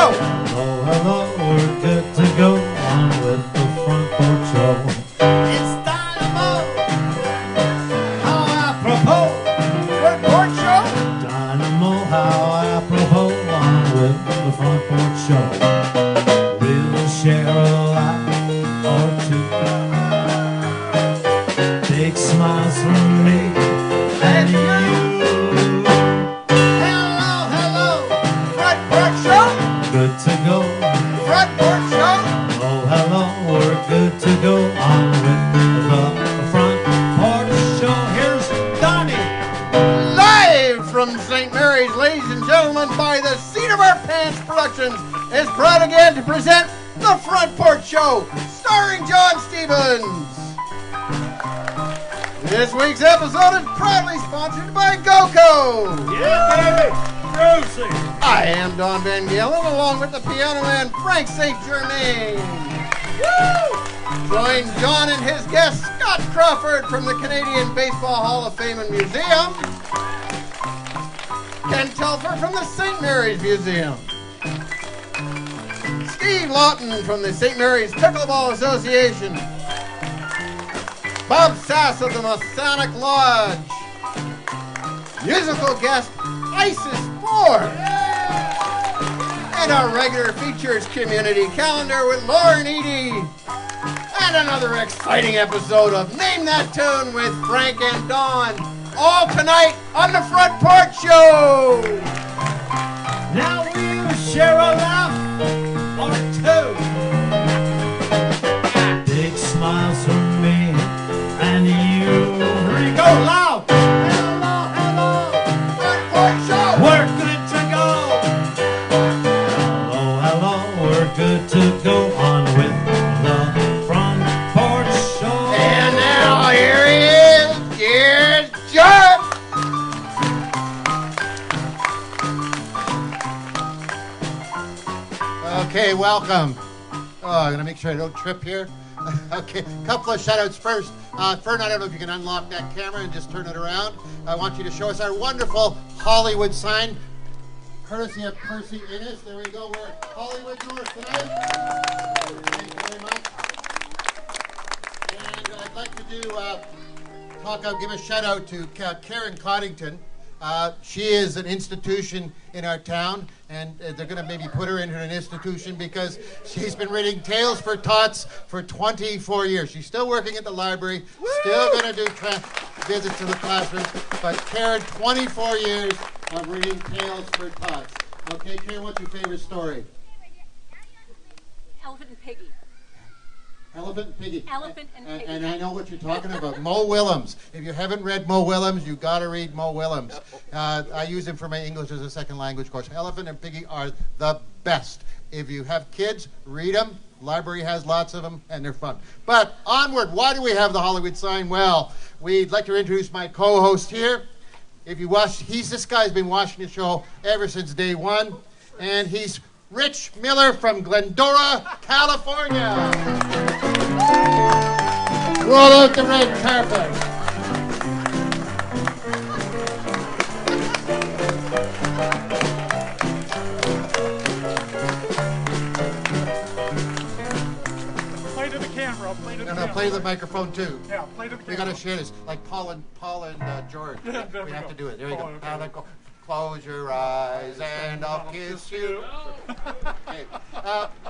Show. Hello, hello, we're good to go on with the front porch show. It's dynamo. How apropos. Front Porch Show. Dynamo, how apropos on with the front porch show. We'll share a laugh or two. Big smiles from me and you. Hello, hello. Front Porch Show. Good to go. Front Porch Show. Oh, hello, we're good to go on with the front porch show. Here's Donnie. Live from St. Mary's, ladies and gentlemen, by the Seat of Our Pants Productions, is proud again to present the Front Porch Show, starring John Stevens. This week's episode is proudly sponsored by GoCo. Yeah, baby. Rosie. I am Don Van Galen, along with the piano man Frank St. Germain. Join John and his guest Scott Crawford from the Canadian Baseball Hall of Fame and Museum. Ken Telfer from the St. Mary's Museum. Steve Lawton from the St. Mary's Pickleball Association. Bob Sass of the Masonic Lodge. Musical guest Isis Moore. And our regular features community calendar with Lauren Eady. And another exciting episode of Name That Tune with Frank and Dawn. All tonight on the Front Porch Show. Now we'll share a laugh or two. Big smiles from me and you. Here we go loud. Hello, hello. Front Porch Show. We're good to go. Hello, hello, we're good to go on with the front porch show. And now here he is. Here's John. Okay, welcome. Oh, I'm going to make sure I don't trip here. Okay, couple of shout-outs first. Fern, I don't know if you can unlock that camera and just turn it around. I want you to show us our wonderful Hollywood sign, courtesy of Percy Innes. There we go. We're at Hollywood North tonight. Thank you very much. And I'd like to give a shout-out to Karen Coddington. She is an institution in our town, and they're going to maybe put her into an institution because she's been reading Tales for Tots for 24 years. She's still working at the library, still going to do visits to the classrooms, but Karen, 24 years of reading Tales for Tots. Okay, Karen, what's your favorite story? Elephant and Piggy. Elephant and Piggy. Elephant and Piggy. And I know what you're talking about. Mo Willems. If you haven't read Mo Willems, you got to read Mo Willems. I use him for my English as a second language course. Elephant and Piggy are the best. If you have kids, read them. Library has lots of them, and they're fun. But onward, why do we have the Hollywood sign? Well, we'd like to introduce my co-host here. If you watch, this guy's been watching the show ever since day one, and he's Rich Miller from Glendora, California. Roll out the red carpet. Play to the camera. Play to the camera. Play the microphone too. Yeah, play to the camera. We gotta share this, like Paul and George. Yeah, there we we have go. to do it. There you go. Okay. Now go. Close your eyes and I'll kiss you. Okay.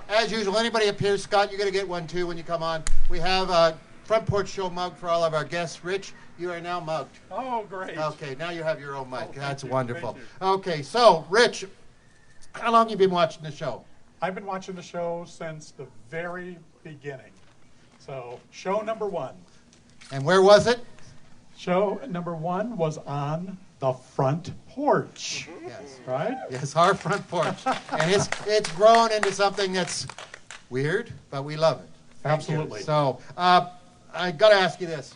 As usual, anybody up here, Scott, you're gonna get one too when you come on. We have a Front Porch Show mug for all of our guests. Rich, you are now mugged. Oh, great. Okay, now you have your own mug. Oh, That's thank you, wonderful. thank you. Okay, so Rich, how long have you been watching the show? I've been watching the show since the very beginning. So, show number one. And where was it? Show number one was on the front porch. Yes. Right? Yes, our front porch. And it's grown into something that's weird, but we love it. Thank you. Absolutely. So, I got to ask you this.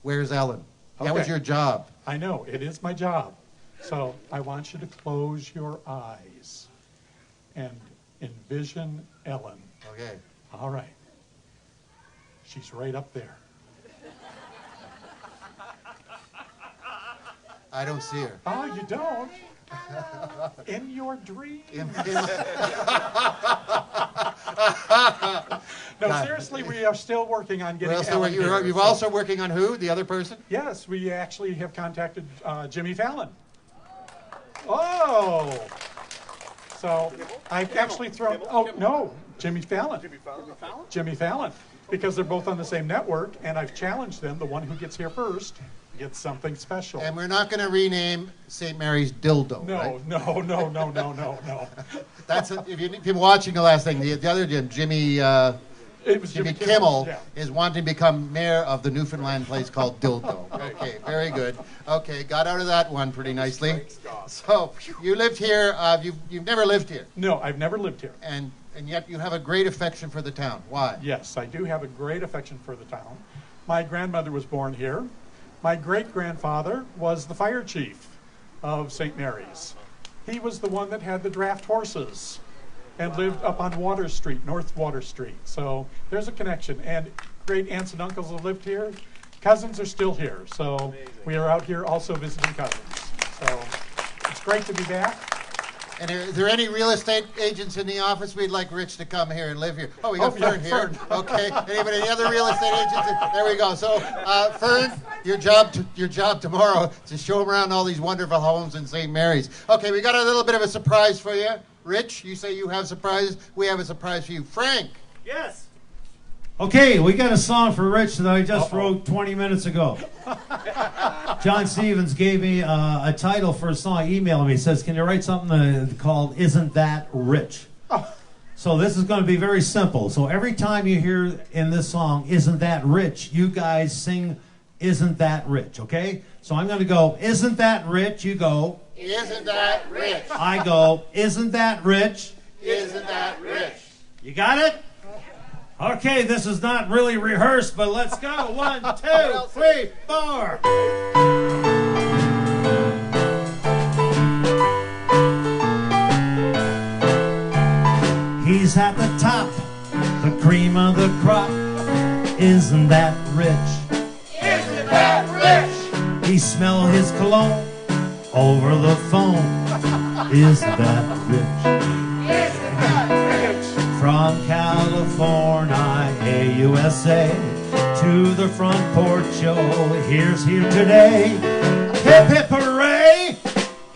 Where's Ellen? That was Okay. your job. I know, it is my job. So, I want you to close your eyes and envision Ellen. Okay. All right. She's right up there. I don't see her. Oh, you don't? In your dreams. No, seriously, we are still working on getting Ellen here, You're also working on who? The other person? Yes, we actually have contacted Jimmy Fallon. Oh! So I've actually thrown, Jimmy Fallon. Jimmy Fallon. Because they're both on the same network, and I've challenged them, the one who gets here first gets something special. And we're not going to rename St. Mary's Dildo, No, right? no. That's if you've been watching the last thing. The other Jimmy Jimmy Kimmel is wanting to become mayor of the Newfoundland place called Dildo. Okay, very good. Okay, got out of that one pretty nicely. So you lived here. You've never lived here. No, I've never lived here. And yet you have a great affection for the town. Why? Yes, I do have a great affection for the town. My grandmother was born here. My great-grandfather was the fire chief of St. Mary's. He was the one that had the draft horses and lived up on Water Street, North Water Street. So there's a connection. And great aunts and uncles have lived here. Cousins are still here. So amazing. We are out here also visiting cousins. So it's great to be back. And is there any real estate agents in the office? We'd like Rich to come here and live here. Oh, we got Fern here. Fern. Okay. Anybody? Any other real estate agents? There we go. So, Fern, your job tomorrow is to show them around all these wonderful homes in St. Mary's. Okay, we got a little bit of a surprise for you. Rich, you say you have surprises. We have a surprise for you. Frank. Yes. Okay, we got a song for Rich that I just wrote 20 minutes ago. John Stevens gave me a title for a song. He emailed me. He says, can you write something called Isn't That Rich? So this is going to be very simple. So every time you hear in this song, Isn't That Rich, you guys sing Isn't That Rich, okay? So I'm going to go, Isn't That Rich? You go, Isn't that rich? I go, Isn't That Rich? Isn't that rich? You got it? Okay, this is not really rehearsed, but let's go. 1, 2, 3, 4. He's at the top, the cream of the crop. Isn't that rich? Isn't that rich? He smell his cologne over the phone. Isn't that rich? Isn't that rich? From California, USA, to the front porch, here's here today. Hip hip hooray!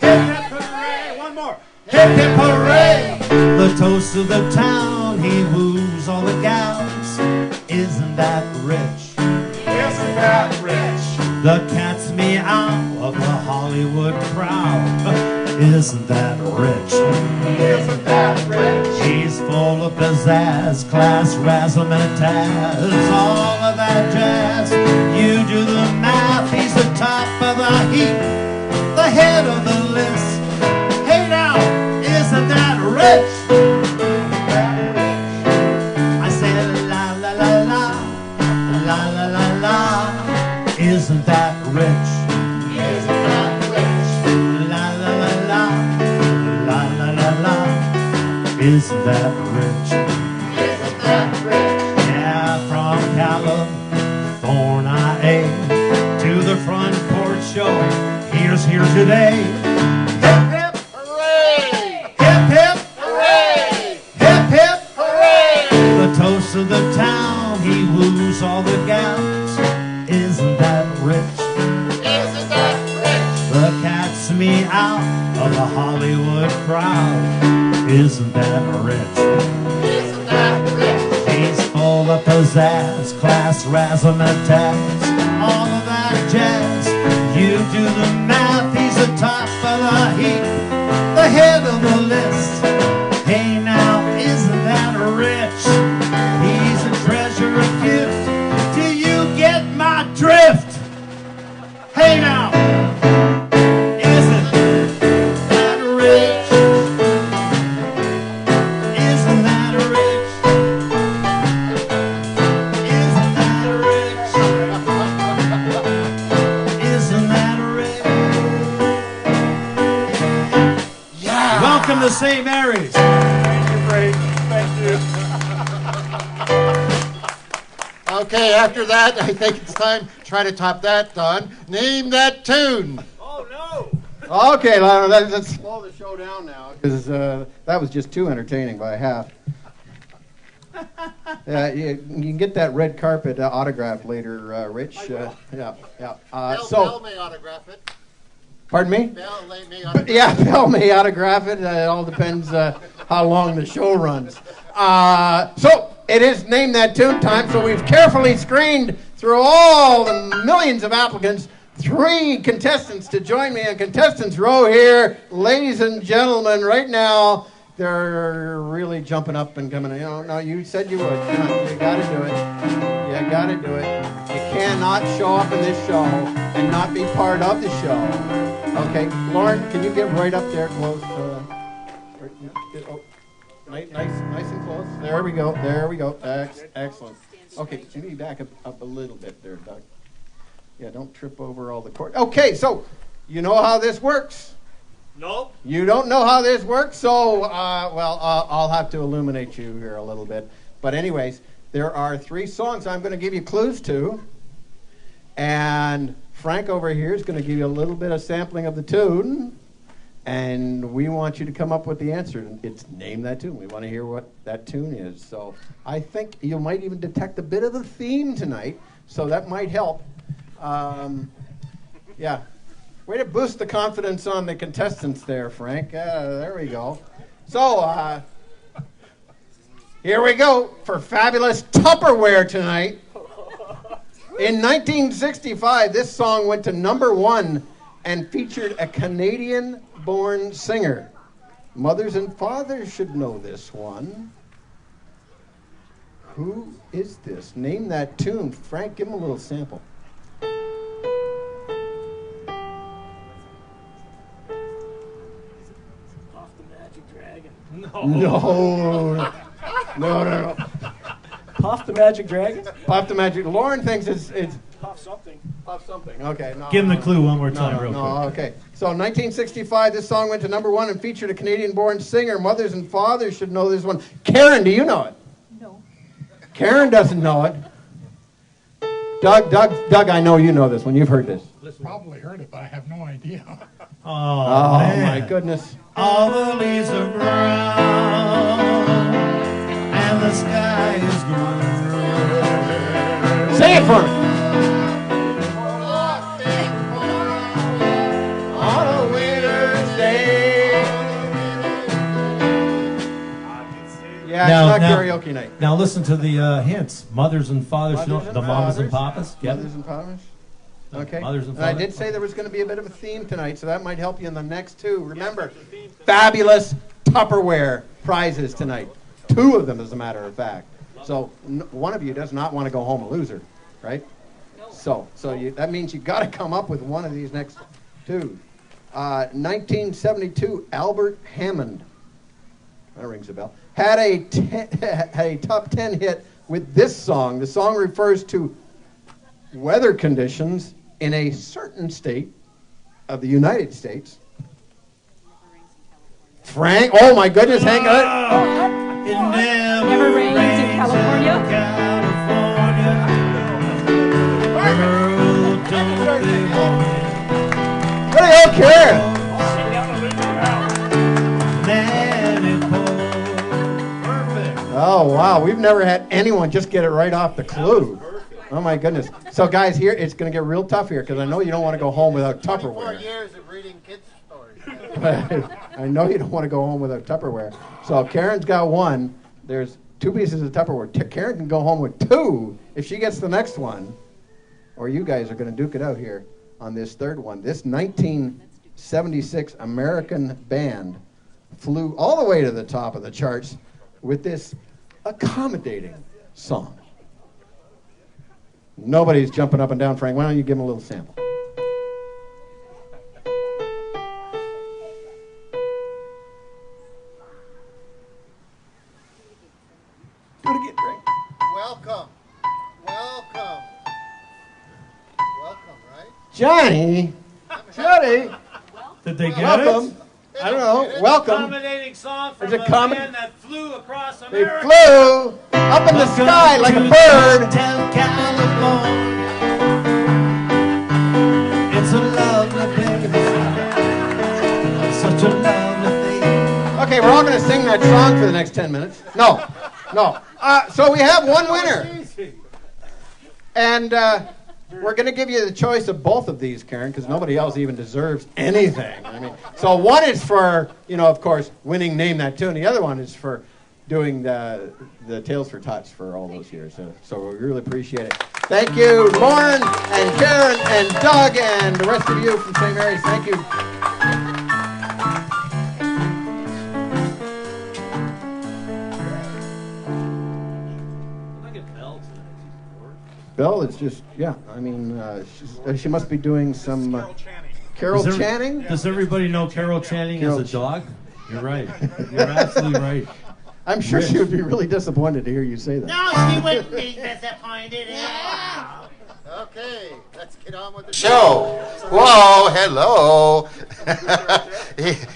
Hip hip hooray! One more. Hip hip hooray! The toast of the town, he woos all the gals. Isn't that rich? Isn't that rich? The cat's meow of the Hollywood crowd. Isn't that rich? Isn't that rich? He's full of pizzazz, class, razzmatazz, all of that jazz. You do the math, he's the top of the heap, the head of the list. Hey now, isn't that rich? I said la la la la, la la la la. Isn't that rich? Isn't that rich? La la la la, la la la la. Isn't that rich? Isn't that rich? Yeah, from California to the front porch show. Here's here today. Hip hip Hooray! hip hip Hooray! hip hip. Hooray! The toast of the town, he woos all the gals. Isn't that rich? Isn't that rich? The cat's meow of the Hollywood crowd. Isn't that rich? Isn't that rich? He's full of pizzazz, class, razzmatazz, all of that jazz. You do the math, he's the top of the heap, the head of the list. Hey now, isn't that rich? He's a treasure, a gift. Do you get my drift? Hey now, isn't that rich? Isn't that rich? Isn't that rich? Isn't that rich? Yeah! Welcome to St. Mary's. Thank you, Frank. Thank you. Okay, after that, I think it's time to try to top that, Don. Name that tune. Oh no! Okay, let's slow the show down now, because that was just too entertaining by half. You can get that red carpet autograph later, Rich. Yeah. Bell may autograph it. Pardon me? Bell may autograph it. Yeah, Bell may autograph it. It all depends how long the show runs. So it is Name That Tune time, so we've carefully screened through all the millions of applicants 3 contestants to join me in contestants row here. Ladies and gentlemen, right now, they're really jumping up and coming. No, you said you would. You got to do it. You got to do it. You cannot show up in this show and not be part of the show. Okay, Lauren, can you get right up there close? Nice and close. There we go. Excellent. Okay, can you back up a little bit there, Doug? Yeah, don't trip over all the cord. Okay, so you know how this works? Nope. You don't know how this works, so, I'll have to illuminate you here a little bit. But anyways, there are 3 songs I'm going to give you clues to. And Frank over here is going to give you a little bit of sampling of the tune. And we want you to come up with the answer. It's Name That Tune. We want to hear what that tune is. So I think you might even detect a bit of a theme tonight, so that might help. Yeah. Way to boost the confidence on the contestants there, Frank. There we go. So, here we go for fabulous Tupperware tonight. In 1965, this song went to #1 and featured a Canadian-born singer. Mothers and fathers should know this one. Who is this? Name that tune. Frank, give him a little sample. No. Puff the Magic Dragon? Puff the Magic. Lauren thinks it's Puff something. Puff something. Okay. No, Give him the clue one more time, real quick. Okay. So 1965, this song went to #1 and featured a Canadian-born singer. Mothers and fathers should know this one. Karen, do you know it? No. Karen doesn't know it. Doug, I know you know this one. You've heard this. Probably heard it, but I have no idea. Oh man. my goodness. All the leaves are brown and the sky is green. Say it for me. On a winter's day. Yeah, it's not karaoke night. Now listen to the hints. Mothers and fathers, the mamas and papas. Get it? Mothers and papas. Okay. Mothers and And I fathers. did say there was going to be a bit of a theme tonight, so that might help you in the next 2. Remember, fabulous Tupperware prizes tonight. 2 of them, as a matter of fact. So one of you does not want to go home a loser, right? No. So that means you got to come up with one of these next 2. 1972, Albert Hammond. That rings a bell. Had a top 10 hit with this song. The song refers to weather conditions in a certain state of the United States. Frank, oh my goodness, hang on. It Never rains in California. What do you care? Perfect. Oh wow, we've never had anyone just get it right off the clue. Oh my goodness. So guys, here it's going to get real tough here because I know you don't want to go home without 24 Tupperware. years of reading kids' stories. I know you don't want to go home without Tupperware. So Karen's got 1. There's 2 pieces of Tupperware. Karen can go home with 2 if she gets the next one. Or you guys are going to duke it out here on this 3rd one. This 1976 American band flew all the way to the top of the charts with this accommodating song. Nobody's jumping up and down, Frank. Why don't you give him a little sample? Do it again, Frank. Welcome, right? Johnny. Did they get Welcome. it? I don't know. Welcome. Accommodating song from There's a a common- band that flew across They America. flew up in the sky like a bird. Tell California, it's a lovely place. Okay, we're all going to sing that song for the next 10 minutes. No. So we have one winner. And we're going to give you the choice of both of these, Karen, because nobody else even deserves anything. I mean, so one is for, of course, winning Name That Tune. The other one is for doing the Tales for Tots for all those years. So we really appreciate it. Thank you, Lauren and Karen and Doug and the rest of you from St. Mary's. Thank you. Belle is just, she must be doing some... Carol Channing? Does everybody know Carol Channing is a dog? You're right. You're absolutely right. I'm sure she would be really disappointed to hear you say that. No, she wouldn't be disappointed. Yeah. Okay, let's get on with the show. Whoa, hello.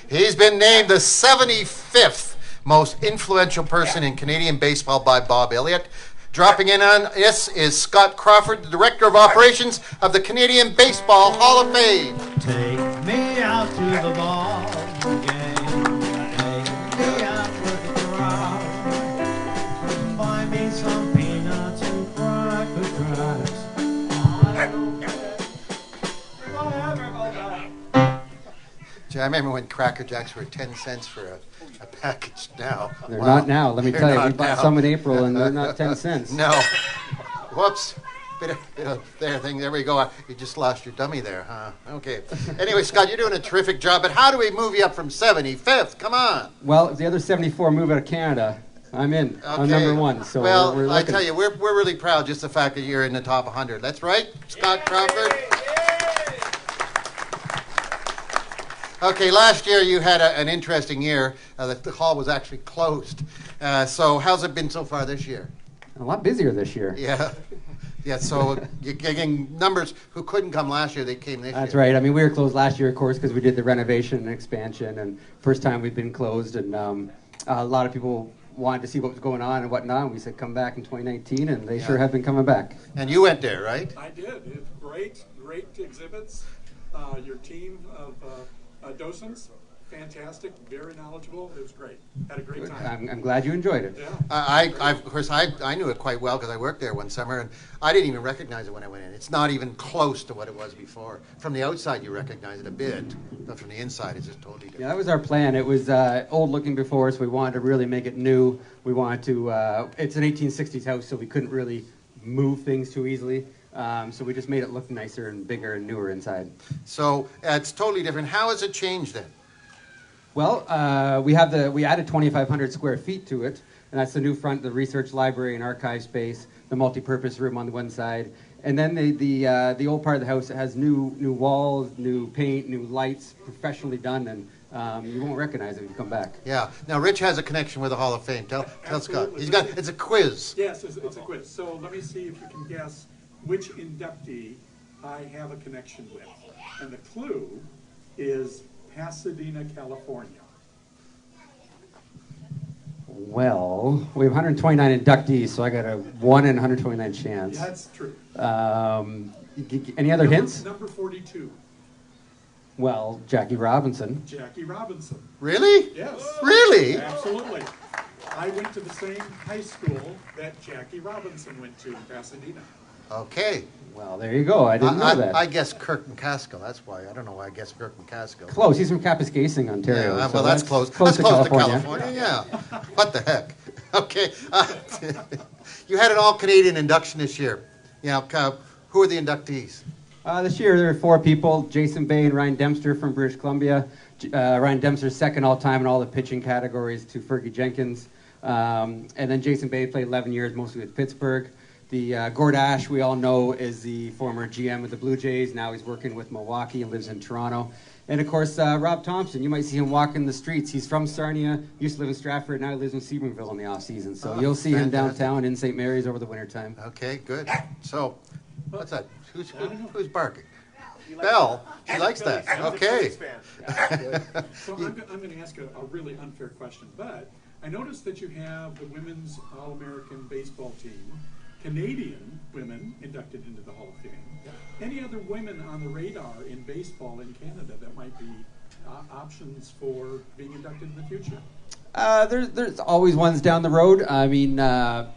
He's been named the 75th most influential person in Canadian baseball by Bob Elliott. Dropping in on this is Scott Crawford, the Director of Operations of the Canadian Baseball Hall of Fame. Take me out to the ball game. Take me out with the crowd. Buy me some peanuts and cracker jacks. Gee, I remember when Cracker Jacks were 10 cents for a package now. They're Wow. not now. Let me They're tell you, we not bought now. some in April, and they're not 10 cents. No. Whoops. Bit of there thing. There we go. You just lost your dummy there, huh? Okay. Anyway, Scott, you're doing a terrific job, but how do we move you up from 75th? Come on. Well, if the other 74 move out of Canada, I'm in. I'm Okay. number one. So well, we're I looking. tell you, we're really proud just the fact that you're in the top 100. That's right, Scott Crawford? Okay, last year you had an interesting year. The hall was actually closed. So how's it been so far this year? A lot busier this year. Yeah. Yeah, so you're getting numbers who couldn't come last year, they came this year. That's right. I mean, we were closed last year, of course, because we did the renovation and expansion, and first time we've been closed, and a lot of people wanted to see what was going on and whatnot, and we said come back in 2019, and they sure have been coming back. And you went there, right? I did. It's great exhibits. Your team of docents, fantastic, very knowledgeable. It was great. Had a great time. I'm glad you enjoyed it. Yeah. Of course, I knew it quite well because I worked there one summer, and I didn't even recognize it when I went in. It's not even close to what it was before. From the outside, you recognize it a bit, but from the inside, it's just totally different. Yeah, that was our plan. It was old looking before, so we wanted to really make it new. We wanted to, it's an 1860s house, so we couldn't really move things too easily. So we just made it look nicer and bigger and newer inside. So it's totally different. How has it changed then? Well, we added 2,500 square feet to it, and that's the new front, the research library and archive space, the multi-purpose room on the one side, and then the old part of the house has new walls, new paint, new lights, professionally done, and you won't recognize it when you come back. Yeah. Now, Rich has a connection with the Hall of Fame. Tell Scott. It's a quiz. Yes, it's a quiz. So let me see if you can guess which inductee I have a connection with. And the clue is Pasadena, California. Well, we have 129 inductees, so I got a 1 in 129 chance. That's true. Any other hints? Number 42. Well, Jackie Robinson. Jackie Robinson. Really? Yes. Really? Absolutely. I went to the same high school that Jackie Robinson went to in Pasadena. Okay. Well, there you go. I didn't know that. I guessed Kirk McCaskill. That's why. I don't know why I guessed Kirk McCaskill. Close. He's from Kapuskasing, Ontario. Yeah, so well, that's close. Close to California. Yeah. What the heck? Okay. You had an all-Canadian induction this year. You know, who are the inductees? This year there are 4 people: Jason Bay and Ryan Dempster from British Columbia. Ryan Dempster's second all-time in all the pitching categories to Fergie Jenkins. And then Jason Bay played 11 years, mostly with Pittsburgh. The Gord Ash, we all know, is the former GM of the Blue Jays. Now he's working with Milwaukee and lives in Toronto. And, of course, Rob Thompson. You might see him walking the streets. He's from Sarnia, used to live in Stratford, now he lives in Sebringville in the off-season. So you'll see him downtown in St. Mary's over the wintertime. Okay, good. So, what's that? Who's barking? Belle. She likes that. Okay. So I'm going to ask a really unfair question, but I noticed that you have the women's All-American baseball team, Canadian women inducted into the Hall of Fame. Any other women on the radar in baseball in Canada that might be options for being inducted in the future? There's always ones down the road. I mean,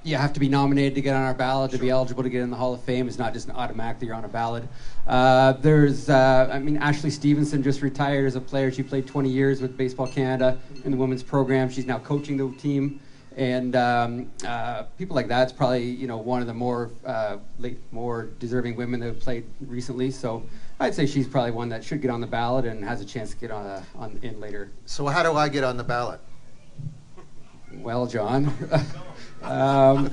you have to be nominated to get on our ballot to be eligible to get in the Hall of Fame. It's not just automatically you're on a ballot. Ashley Stevenson just retired as a player. She played 20 years with Baseball Canada in the women's program. She's now coaching the team. And people like that's probably one of the more deserving women that have played recently. So I'd say she's probably one that should get on the ballot and has a chance to get on in later. So how do I get on the ballot? Well, John,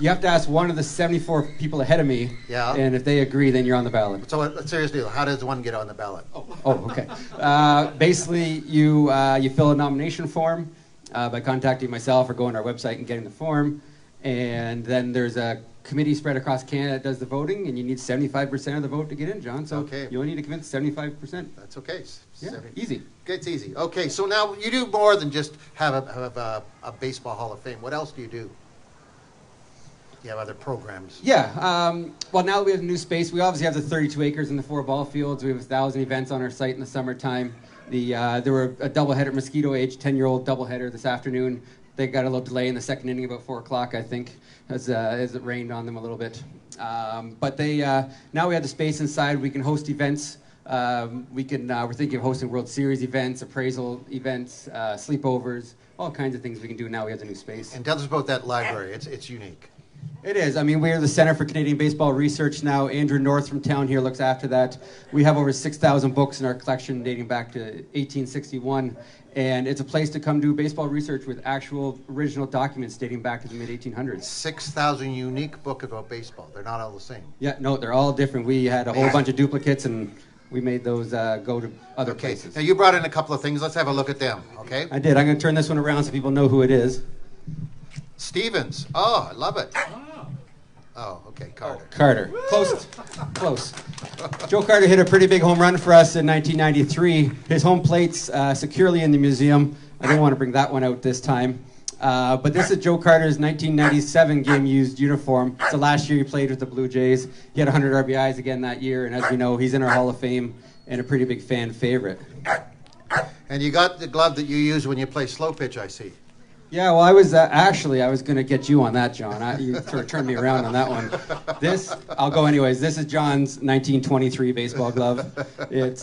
you have to ask one of the 74 people ahead of me. Yeah. And if they agree, then you're on the ballot. So seriously, how does one get on the ballot? Oh, okay. Basically, you fill a nomination form by contacting myself or going to our website and getting the form. And then there's a committee spread across Canada that does the voting, and you need 75% of the vote to get in, John. So you only need to convince 75%. That's okay. Yeah, easy. It's easy. Okay, so now you do more than just have a baseball Hall of Fame. What else do you do? You have other programs. Yeah. Well, now that we have a new space, we obviously have the 32 acres and the 4 ball fields. We have 1,000 events on our site in the summertime. There were a doubleheader, Mosquito Age, 10-year-old doubleheader this afternoon. They got a little delay in the second inning, about 4 o'clock, I think, as it rained on them a little bit. But now we have the space inside. We can host events. We're thinking of hosting World Series events, appraisal events, sleepovers, all kinds of things we can do now we have the new space. And tell us about that library. It's unique. It is. I mean, we're the Center for Canadian Baseball Research now. Andrew North from town here looks after that. We have over 6,000 books in our collection dating back to 1861. And it's a place to come do baseball research with actual original documents dating back to the mid-1800s. 6,000 unique books about baseball. They're not all the same. Yeah, no, they're all different. We had a whole bunch of duplicates, and we made those go to other places. Now, you brought in a couple of things. Let's have a look at them, okay? I did. I'm going to turn this one around so people know who it is. Stevens. Oh, I love it. Oh, okay, Carter. Carter. Close. Joe Carter hit a pretty big home run for us in 1993. His home plate's securely in the museum. I didn't want to bring that one out this time. But this is Joe Carter's 1997 game-used uniform. It's the last year he played with the Blue Jays. He had 100 RBIs again that year, and as we know, he's in our Hall of Fame and a pretty big fan favorite. And you got the glove that you use when you play slow pitch, I see. Yeah, well, I was going to get you on that, John. You sort of turned me around on that one. I'll go anyways. This is John's 1923 baseball glove. It's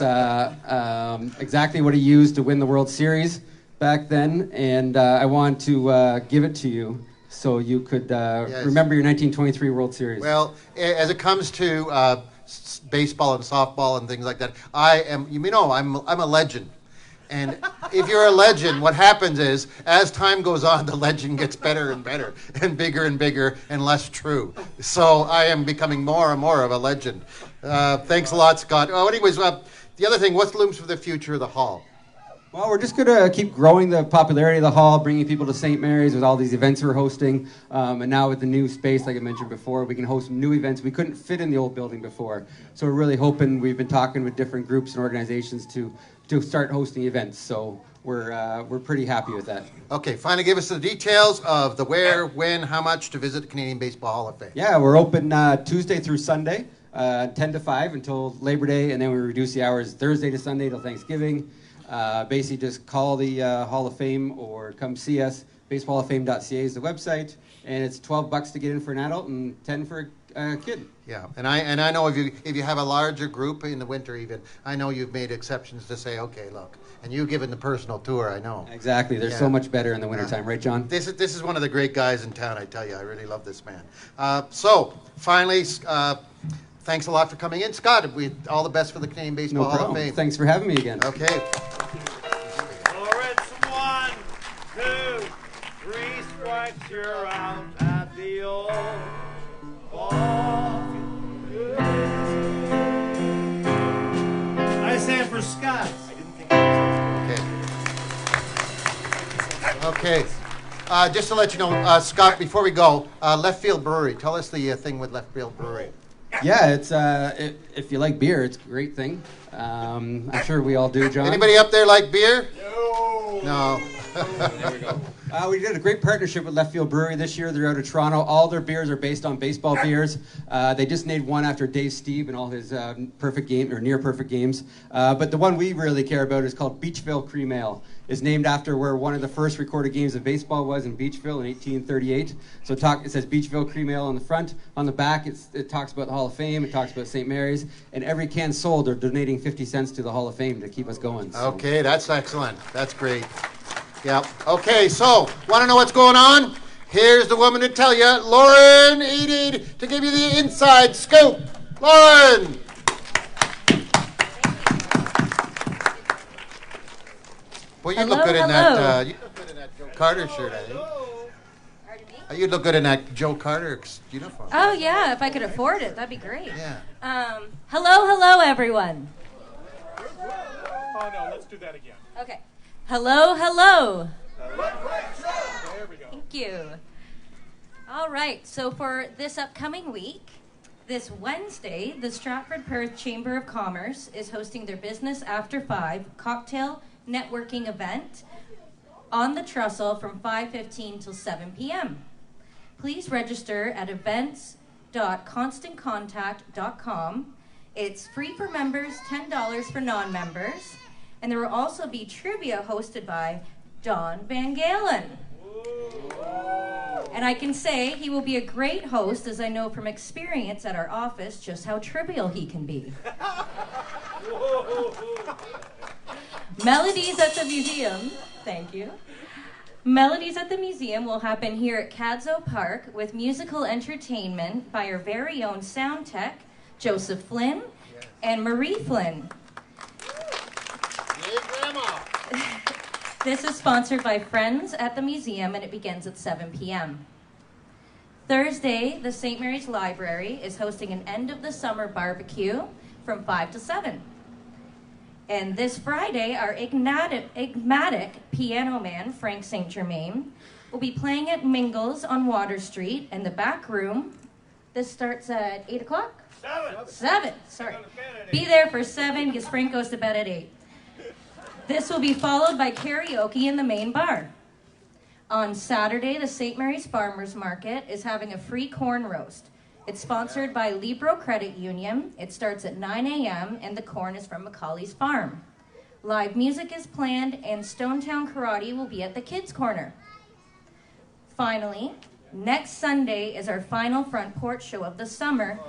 exactly what he used to win the World Series back then, and I want to give it to you so you could remember your 1923 World Series. Well, as it comes to baseball and softball and things like that, I'm a legend. And if you're a legend, what happens is, as time goes on, the legend gets better and better, and bigger and less true. So I am becoming more and more of a legend. Thanks a lot, Scott. Oh, anyways, the other thing, what looms for the future of the Hall? Well, we're just going to keep growing the popularity of the Hall, bringing people to St. Mary's with all these events we're hosting. And now with the new space, like I mentioned before, we can host new events we couldn't fit in the old building before. So we're really hoping, we've been talking with different groups and organizations to start hosting events. So we're pretty happy with that. Okay, finally give us the details of the where, when, how much to visit the Canadian Baseball Hall of Fame. Yeah, we're open Tuesday through Sunday, 10 to 5 until Labor Day, and then we reduce the hours Thursday to Sunday till Thanksgiving. Basically, just call the Hall of Fame or come see us. BaseballHallOfFame.ca is the website, and it's $12 to get in for an adult and $10 for a kid. Yeah, and I know if you have a larger group in the winter even, I know you've made exceptions to say, okay, look, and you've given the personal tour, I know. Exactly, they're so much better in the wintertime, right, John? This is one of the great guys in town, I tell you. I really love this man. So, finally, thanks a lot for coming in. Scott, all the best for the Canadian Baseball Hall of Fame. Thanks for having me again. Okay. It's 1, 2, 3 strikes, you're out at the old ball. I stand for Scott. Okay. Just to let you know, Scott, before we go, Left Field Brewery. Tell us the thing with Left Field Brewery. Yeah, it's if you like beer, it's a great thing. I'm sure we all do, John. Anybody up there like beer? No. No. There we go. We did a great partnership with Left Field Brewery this year. They're out of Toronto. All their beers are based on baseball beers. They just named one after Dave Steve and all his perfect game or near perfect games. But the one we really care about is called Beachville Cream Ale. It's named after where one of the first recorded games of baseball was in Beachville in 1838. So it says Beachville Cream Ale on the front. On the back, it talks about the Hall of Fame. It talks about St. Mary's. And every can sold, they're donating 50 cents to the Hall of Fame to keep us going. So. Okay, that's excellent. That's great. Yeah. Okay, so, want to know what's going on? Here's the woman to tell you, Lauren Eady, to give you the inside scoop. Lauren! Well, you look good in that. You look good in that Joe Carter shirt, I think. You look good in that Joe Carter uniform. Oh yeah, if I could afford it, that'd be great. Yeah. Hello, everyone. Oh no, let's do that again. Okay. Hello. There we go. Thank you. All right. So for this upcoming week, this Wednesday, the Stratford Perth Chamber of Commerce is hosting their Business After 5 cocktail networking event on the Trestle from 5:15 till 7 p.m. Please register at events.constantcontact.com. It's free for members, $10 for non-members, and there will also be trivia hosted by Don Van Galen. And I can say he will be a great host, as I know from experience at our office just how trivial he can be. Melodies at the Museum, thank you. Melodies at the Museum will happen here at Cadzow Park with musical entertainment by our very own sound tech, Joseph Flynn and Marie Flynn. Hey, Grandma! This is sponsored by Friends at the Museum, and it begins at 7 p.m. Thursday, the St. Mary's Library is hosting an end-of-the-summer barbecue from 5 to 7. And this Friday, our enigmatic piano man, Frank St. Germain, will be playing at Mingles on Water Street in the back room. This starts at 8 o'clock? 7, sorry. Be there for 7 because Frank goes to bed at 8. This will be followed by karaoke in the main bar. On Saturday, the St. Mary's Farmers Market is having a free corn roast. It's sponsored by Libro Credit Union. It starts at 9 a.m. and the corn is from Macaulay's farm. Live music is planned and Stonetown Karate will be at the Kids Corner. Finally, next Sunday is our final front porch show of the summer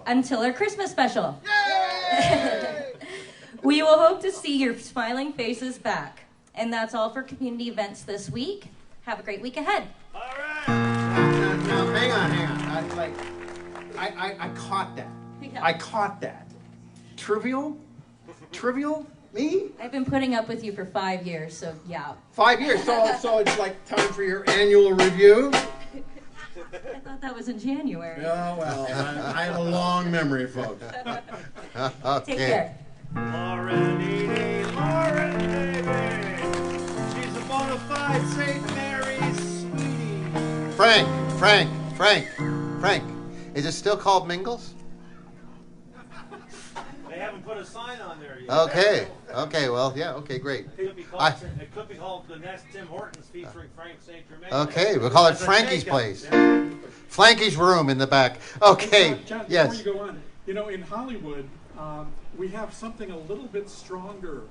until our Christmas special. We will hope to see your smiling faces back. And that's all for community events this week. Have a great week ahead. All right. Now, hang on. I caught that. Yeah. I caught that. Trivial? Me? I've been putting up with you for 5 years, so yeah. 5 years. So it's like time for your annual review? I thought that was in January. Oh, well, I have a long memory, folks. Okay. Take care. Lauren Eady, baby. She's a bona fide St. Mary's sweetie. Frank. Is it still called Mingles? They haven't put a sign on there yet. Okay, well, yeah, okay, great. It could be called the next Tim Hortons featuring Frank St. Germain. Okay, we'll call it Frankie's Place. Frankie's room in the back. Okay, John, yes. before you go on, in Hollywood, we have something a little bit stronger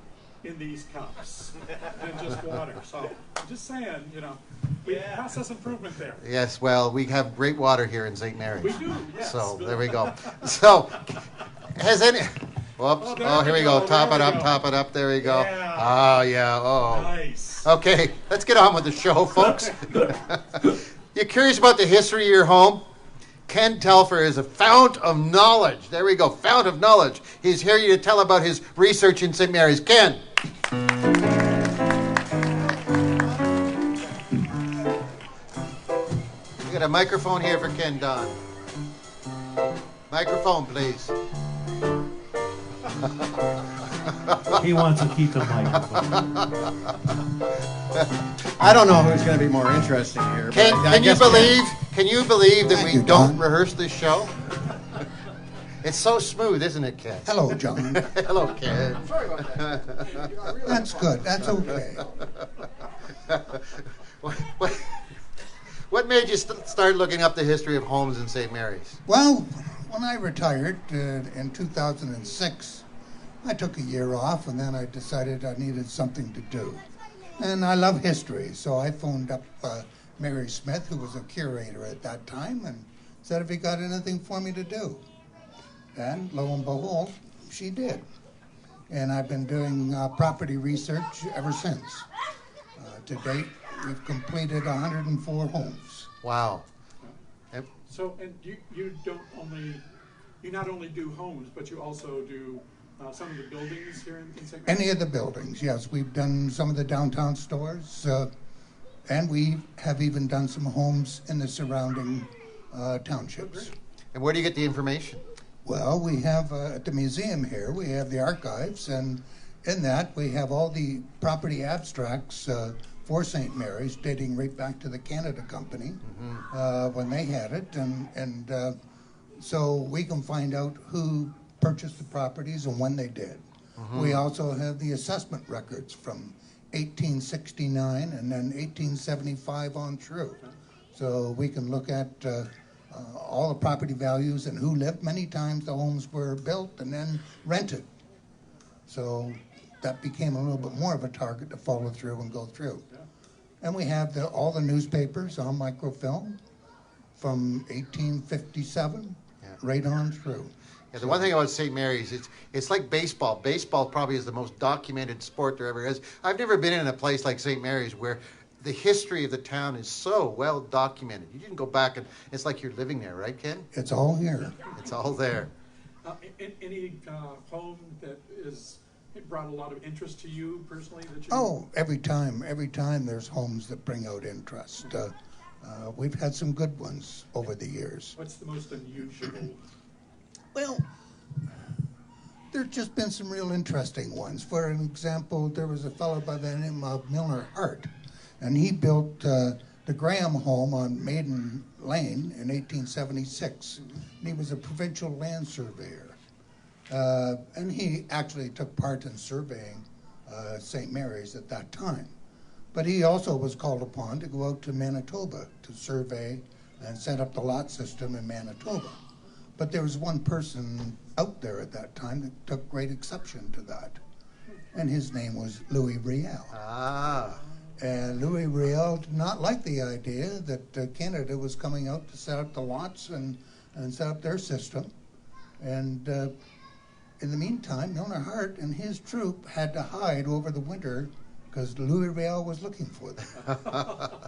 in these cups than just water. So I'm just saying, we process improvement there. Yes, well, we have great water here in St. Mary's. We do, yes. So, there we go. So, has any... Whoops. Oh, Here we go. Top it up. There we go. Yeah. Oh, yeah. Oh. Nice. Okay, let's get on with the show, folks. You're curious about the history of your home? Ken Telfer is a fount of knowledge. There we go, fount of knowledge. He's here to tell about his research in St. Mary's. Ken. We got a microphone here for Ken Don. Microphone, please. He wants to keep the microphone. I don't know who's going to be more interesting here. Can you believe that we don't rehearse this show? It's so smooth, isn't it, Ken? Hello, John. Hello, Ken. Sorry about that. That's good. That's okay. What made you start looking up the history of homes in St. Mary's? Well, when I retired in 2006, I took a year off, and then I decided I needed something to do. And I love history, so I phoned up Mary Smith, who was a curator at that time, and said if he got anything for me to do. And lo and behold, she did. And I've been doing property research ever since. To date, we've completed 104 homes. Wow. So, and you not only do homes, but you also do some of the buildings here in St. Mary's? Any of the buildings, yes. We've done some of the downtown stores, and we have even done some homes in the surrounding townships. And where do you get the information? Well, we have at the museum here, we have the archives, and in that we have all the property abstracts for St. Mary's dating right back to the Canada Company when they had it, and so we can find out who purchased the properties and when they did. We also have the assessment records from 1869 and then 1875 on through. So we can look at all the property values and who lived. Many times the homes were built and then rented. So that became a little bit more of a target to follow through and go through. And we have all the newspapers on microfilm from 1857 right on through. Yeah, the one thing about St. Mary's, it's like baseball. Baseball probably is the most documented sport there ever is. I've never been in a place like St. Mary's where the history of the town is so well documented. You can go back and it's like you're living there, right, Ken? It's all here. It's all there. Any home that it brought a lot of interest to you personally? Every time there's homes that bring out interest. We've had some good ones over the years. What's the most unusual? Well, there's just been some real interesting ones. For an example, there was a fellow by the name of Milner Hart, and he built the Graham home on Maiden Lane in 1876. And he was a provincial land surveyor. And he actually took part in surveying St. Mary's at that time. But he also was called upon to go out to Manitoba to survey and set up the lot system in Manitoba. But there was one person out there at that time that took great exception to that. And his name was Louis Riel. And Louis Riel did not like the idea that Canada was coming out to set up the lots and set up their system. And in the meantime, Milner Hart and his troop had to hide over the winter because Louis Riel was looking for them.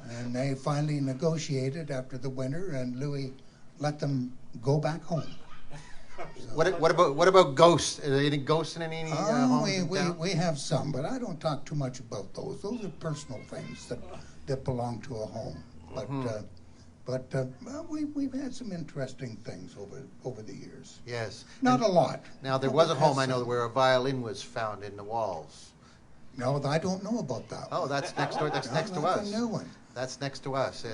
And they finally negotiated after the winter, and Louis let them go back home. So, what about ghosts? Are there any ghosts in any homes in town? We have some, but I don't talk too much about those. Those are personal things that belong to a home. But we've had some interesting things over the years. Yes. Not a lot. Now, there was a home, I know, where a violin was found in the walls. No, I don't know about that. Oh, that's next door. That's next to us. That's a new one. That's next to us.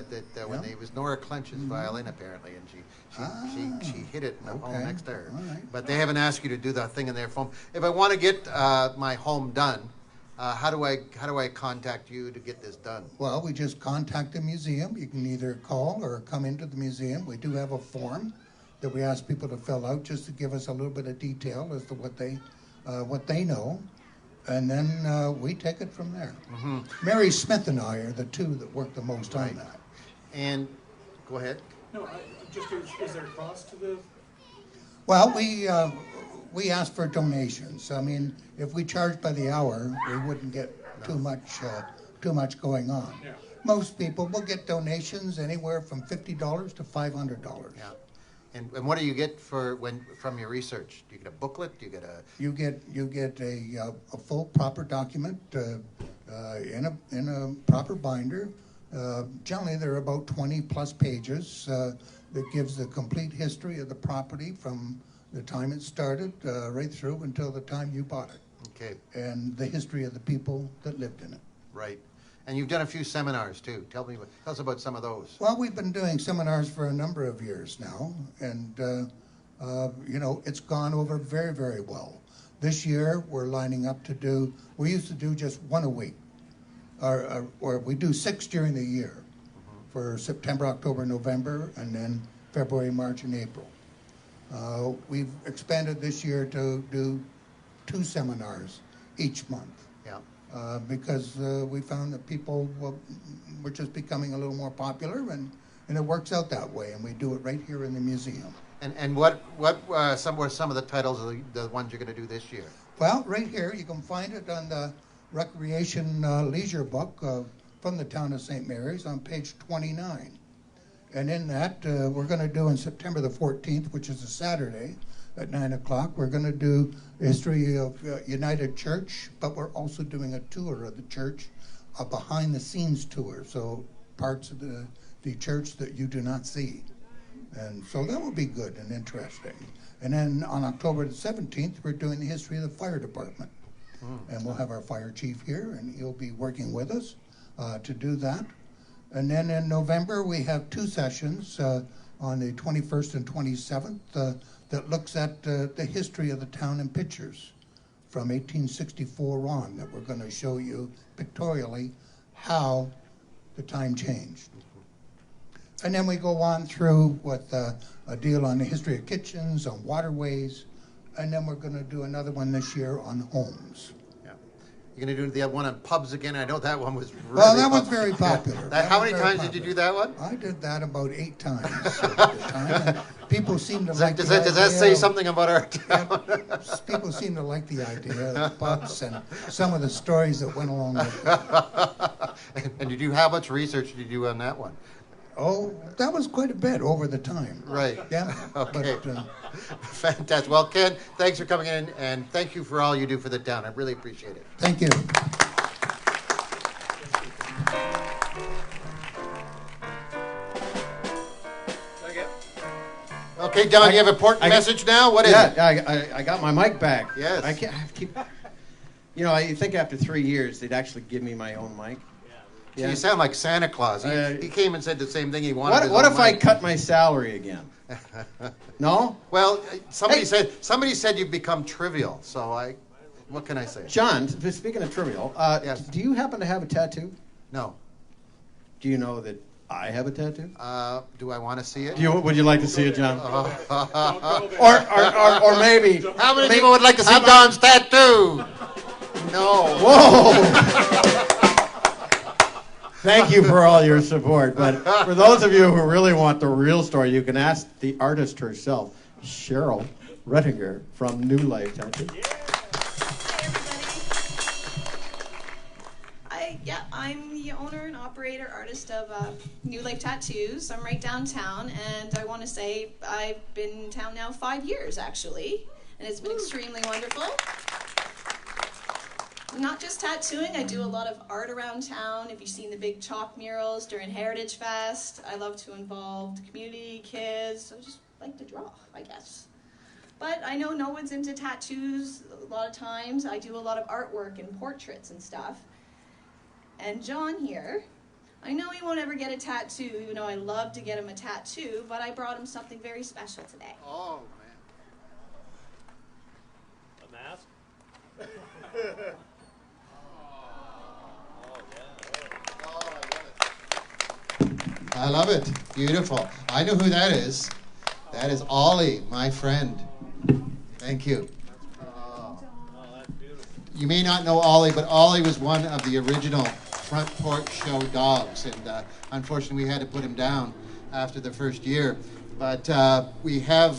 When it was Nora Clench's violin, apparently, and she hit it in the home next to her. Right. But they haven't asked you to do that thing in their phone. If I want to get my home done, how do I contact you to get this done? Well, we just contact the museum. You can either call or come into the museum. We do have a form that we ask people to fill out just to give us a little bit of detail as to what they know. And then we take it from there. Mary Smith and I are the two that work the most on that. And go ahead. No, is there a cost to the? Well, we ask for donations. I mean, if we charge by the hour, we wouldn't get too much going on. Yeah. Most people will get donations anywhere from $50 to $500. Yeah. And what do you get from your research? Do you get a booklet? Do you get a? You get a full proper document in a proper binder. Generally, there are about 20 plus pages that gives the complete history of the property from the time it started right through until the time you bought it. Okay. And the history of the people that lived in it. Right. And you've done a few seminars too. Tell us about some of those. Well, we've been doing seminars for a number of years now, and it's gone over very, very well. This year, we're lining up to do. We used to do just one a week. or we do 6 during the year for September, October, November, and then February, March, and April. We've expanded this year to do 2 seminars each month. Yeah. Because we found that people were just becoming a little more popular, and it works out that way, and we do it right here in the museum. And what were some of the titles of the ones you're going to do this year? Well, right here, you can find it on the Recreation Leisure book from the town of St. Mary's on page 29. And in that, we're going to do on September the 14th, which is a Saturday, at 9 o'clock, we're going to do the history of United Church, but we're also doing a tour of the church, a behind-the-scenes tour, so parts of the church that you do not see. And so that will be good and interesting. And then on October the 17th, we're doing the history of the fire department. And we'll have our fire chief here, and he'll be working with us to do that. And then in November, we have 2 sessions on the 21st and 27th that looks at the history of the town in pictures from 1864 on, that we're going to show you pictorially how the time changed. And then we go on through with a deal on the history of kitchens, on waterways, and then we're going to do another one this year on homes. You're going to do the one on pubs again? I know that one was really Well, that was very popular. How many times did you do that one? I did that about 8 times at the time. And people seem to like does that say something about our town? People seem to like the idea of pubs and some of the stories that went along with it. And did you, how much research did you do on that one? Oh, that was quite a bit over the time. Right. Yeah. Okay. But, fantastic. Well, Ken, thanks for coming in, and thank you for all you do for the town. I really appreciate it. Thank you. Okay, Don, you have an important message now? What is it? Yeah, I got my mic back. Yes. I keep, I think after 3 years, they'd actually give me my own mic. So you sound like Santa Claus. He came and said the same thing he wanted. What if I cut my salary again? No? Well, somebody said you've become trivial. So what can I say? John, speaking of trivial, yes. Do you happen to have a tattoo? No. Do you know that I have a tattoo? Do I want to see it? Would you like to see it, John? or maybe. How many people would like to see Don's tattoo? No. Whoa. Thank you for all your support. But for those of you who really want the real story, you can ask the artist herself, Cheryl Rettinger from New Life Tattoo. Hi, I'm the owner and operator artist of New Life Tattoos. I'm right downtown, and I want to say I've been in town now 5 years, actually, and it's been extremely wonderful. Not just tattooing, I do a lot of art around town. If you've seen the big chalk murals during Heritage Fest, I love to involve the community, kids. I just like to draw, I guess. But I know no one's into tattoos a lot of times. I do a lot of artwork and portraits and stuff. And John here, I know he won't ever get a tattoo, even though I love to get him a tattoo, but I brought him something very special today. Oh, A mask? I love it. Beautiful. I know who that is. That is Ollie, my friend. Thank you. That's beautiful. You may not know Ollie, but Ollie was one of the original Front Porch Show dogs, and unfortunately we had to put him down after the first year. But we have,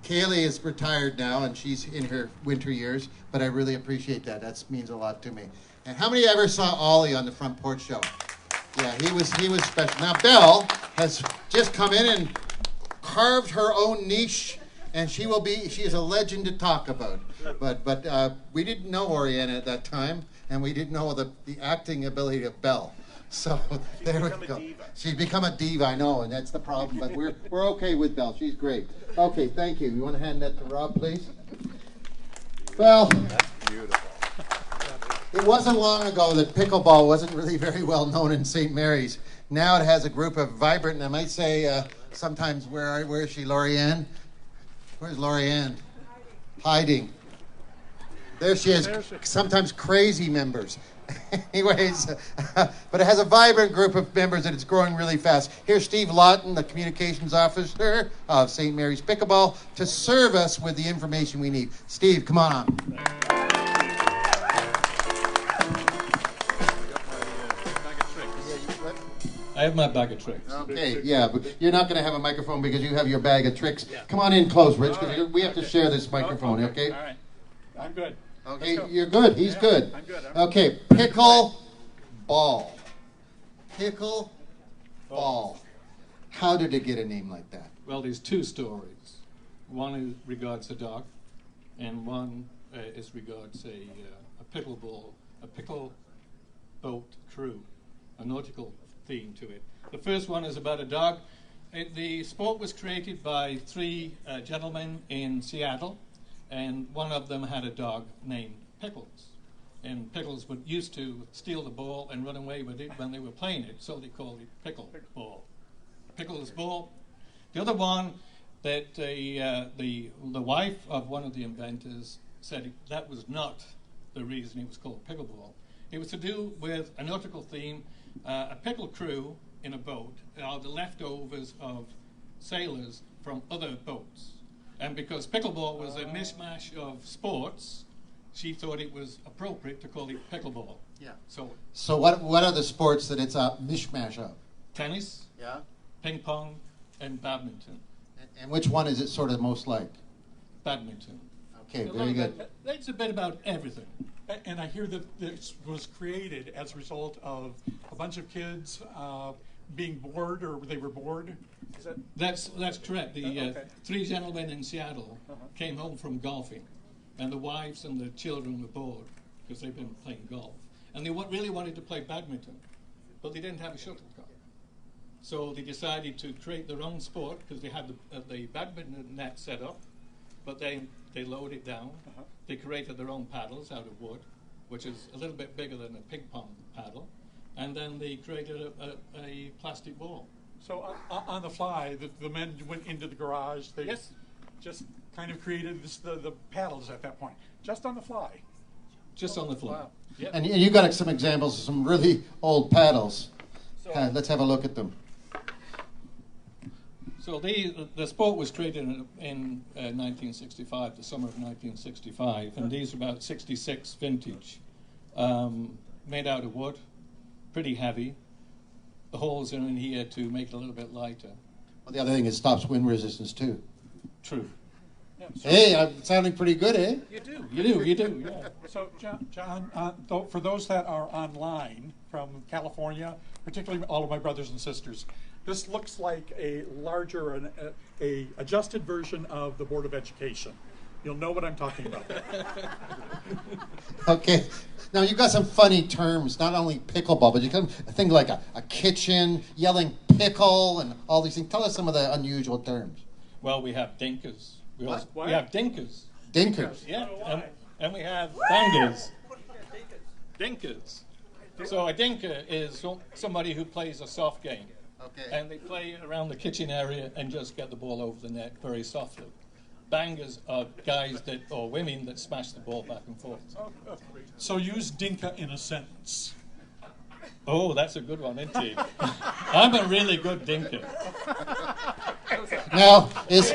Kaylee is retired now, and she's in her winter years, but I really appreciate that. That means a lot to me. And how many ever saw Ollie on the Front Porch Show? Yeah, he was special. Now Belle has just come in and carved her own niche, and she is a legend to talk about. But we didn't know Oriana at that time, and we didn't know the acting ability of Belle. So there we go. She's become a diva, I know, and that's the problem. But we're okay with Belle. She's great. Okay, thank you. You want to hand that to Rob, please? Well, That's beautiful. it wasn't long ago that pickleball wasn't really very well known in St. Mary's. Now it has a group of vibrant, and I might say sometimes, where is she, Lorianne? Where's Lorianne? Hiding. There she is, sometimes crazy members. Anyways, but it has a vibrant group of members and it's growing really fast. Here's Steve Lawton, the communications officer of St. Mary's Pickleball, to serve us with the information we need. Steve, come on up. I have my bag of tricks. Okay, yeah, but you're not going to have a microphone because you have your bag of tricks. Yeah. Come on in close, Rich, because we have to share this microphone, okay? All right. I'm good. Okay, you're good. He's good. I'm good. Okay, pickle ball. Pickle ball. How did it get a name like that? Well, there's two stories. One is regards a dog, and one is regards a pickle boat crew, a nautical theme to it. The first one is about a dog. The sport was created by three gentlemen in Seattle, and one of them had a dog named Pickles. And Pickles used to steal the ball and run away with it when they were playing it, so they called it Pickleball. Pickles ball. The other one, that the wife of one of the inventors said that was not the reason it was called pickleball. It was to do with a nautical theme. A pickle crew in a boat are the leftovers of sailors from other boats. And because pickleball was a mishmash of sports, she thought it was appropriate to call it pickleball. Yeah. So what are the sports that it's a mishmash of? Tennis, yeah, ping pong, and badminton. And which one is it sort of most like? Badminton. Okay, very good. It's a bit about everything. And I hear that this was created as a result of a bunch of kids being bored, or they were bored. Is that? That's correct. The okay. three gentlemen in Seattle came home from golfing, and the wives and the children were bored because they've been playing golf, and they really wanted to play badminton, but they didn't have a shuttlecock. So they decided to create their own sport because they had the badminton net set up, but they lowered it down. They created their own paddles out of wood, which is a little bit bigger than a ping pong paddle, and then they created a plastic ball. So on the fly, the men went into the garage. They Yes. just kind of created the paddles at that point, just on the fly. Just on the fly. Wow. Yep. And you got some examples of some really old paddles. Let's have a look at them. So the sport was created in 1965, the summer of 1965, and these are about 66 vintage, made out of wood, pretty heavy. The holes are in here to make it a little bit lighter. Well, the other thing is it stops wind resistance too. True. Yeah, Hey, I'm sounding pretty good, eh? You do, yeah. So, John, for those that are online from California, particularly all of my brothers and sisters, this looks like a larger, a adjusted version of the Board of Education. You'll know what I'm talking about. Okay. Now, you've got some funny terms, not only pickleball, but you got things like a kitchen, yelling pickle, and all these things. Tell us some of the unusual terms. Well, we have dinkers. We What? have dinkers. Dinkers. Yeah, and we have bangers. Dinkers. So a dinker is somebody who plays a soft game. Okay. And they play around the kitchen area and just get the ball over the net very softly. Bangers are guys or women that smash the ball back and forth. So use dinka in a sentence. Oh, that's a good one, isn't it? I'm a really good dinker. Now, is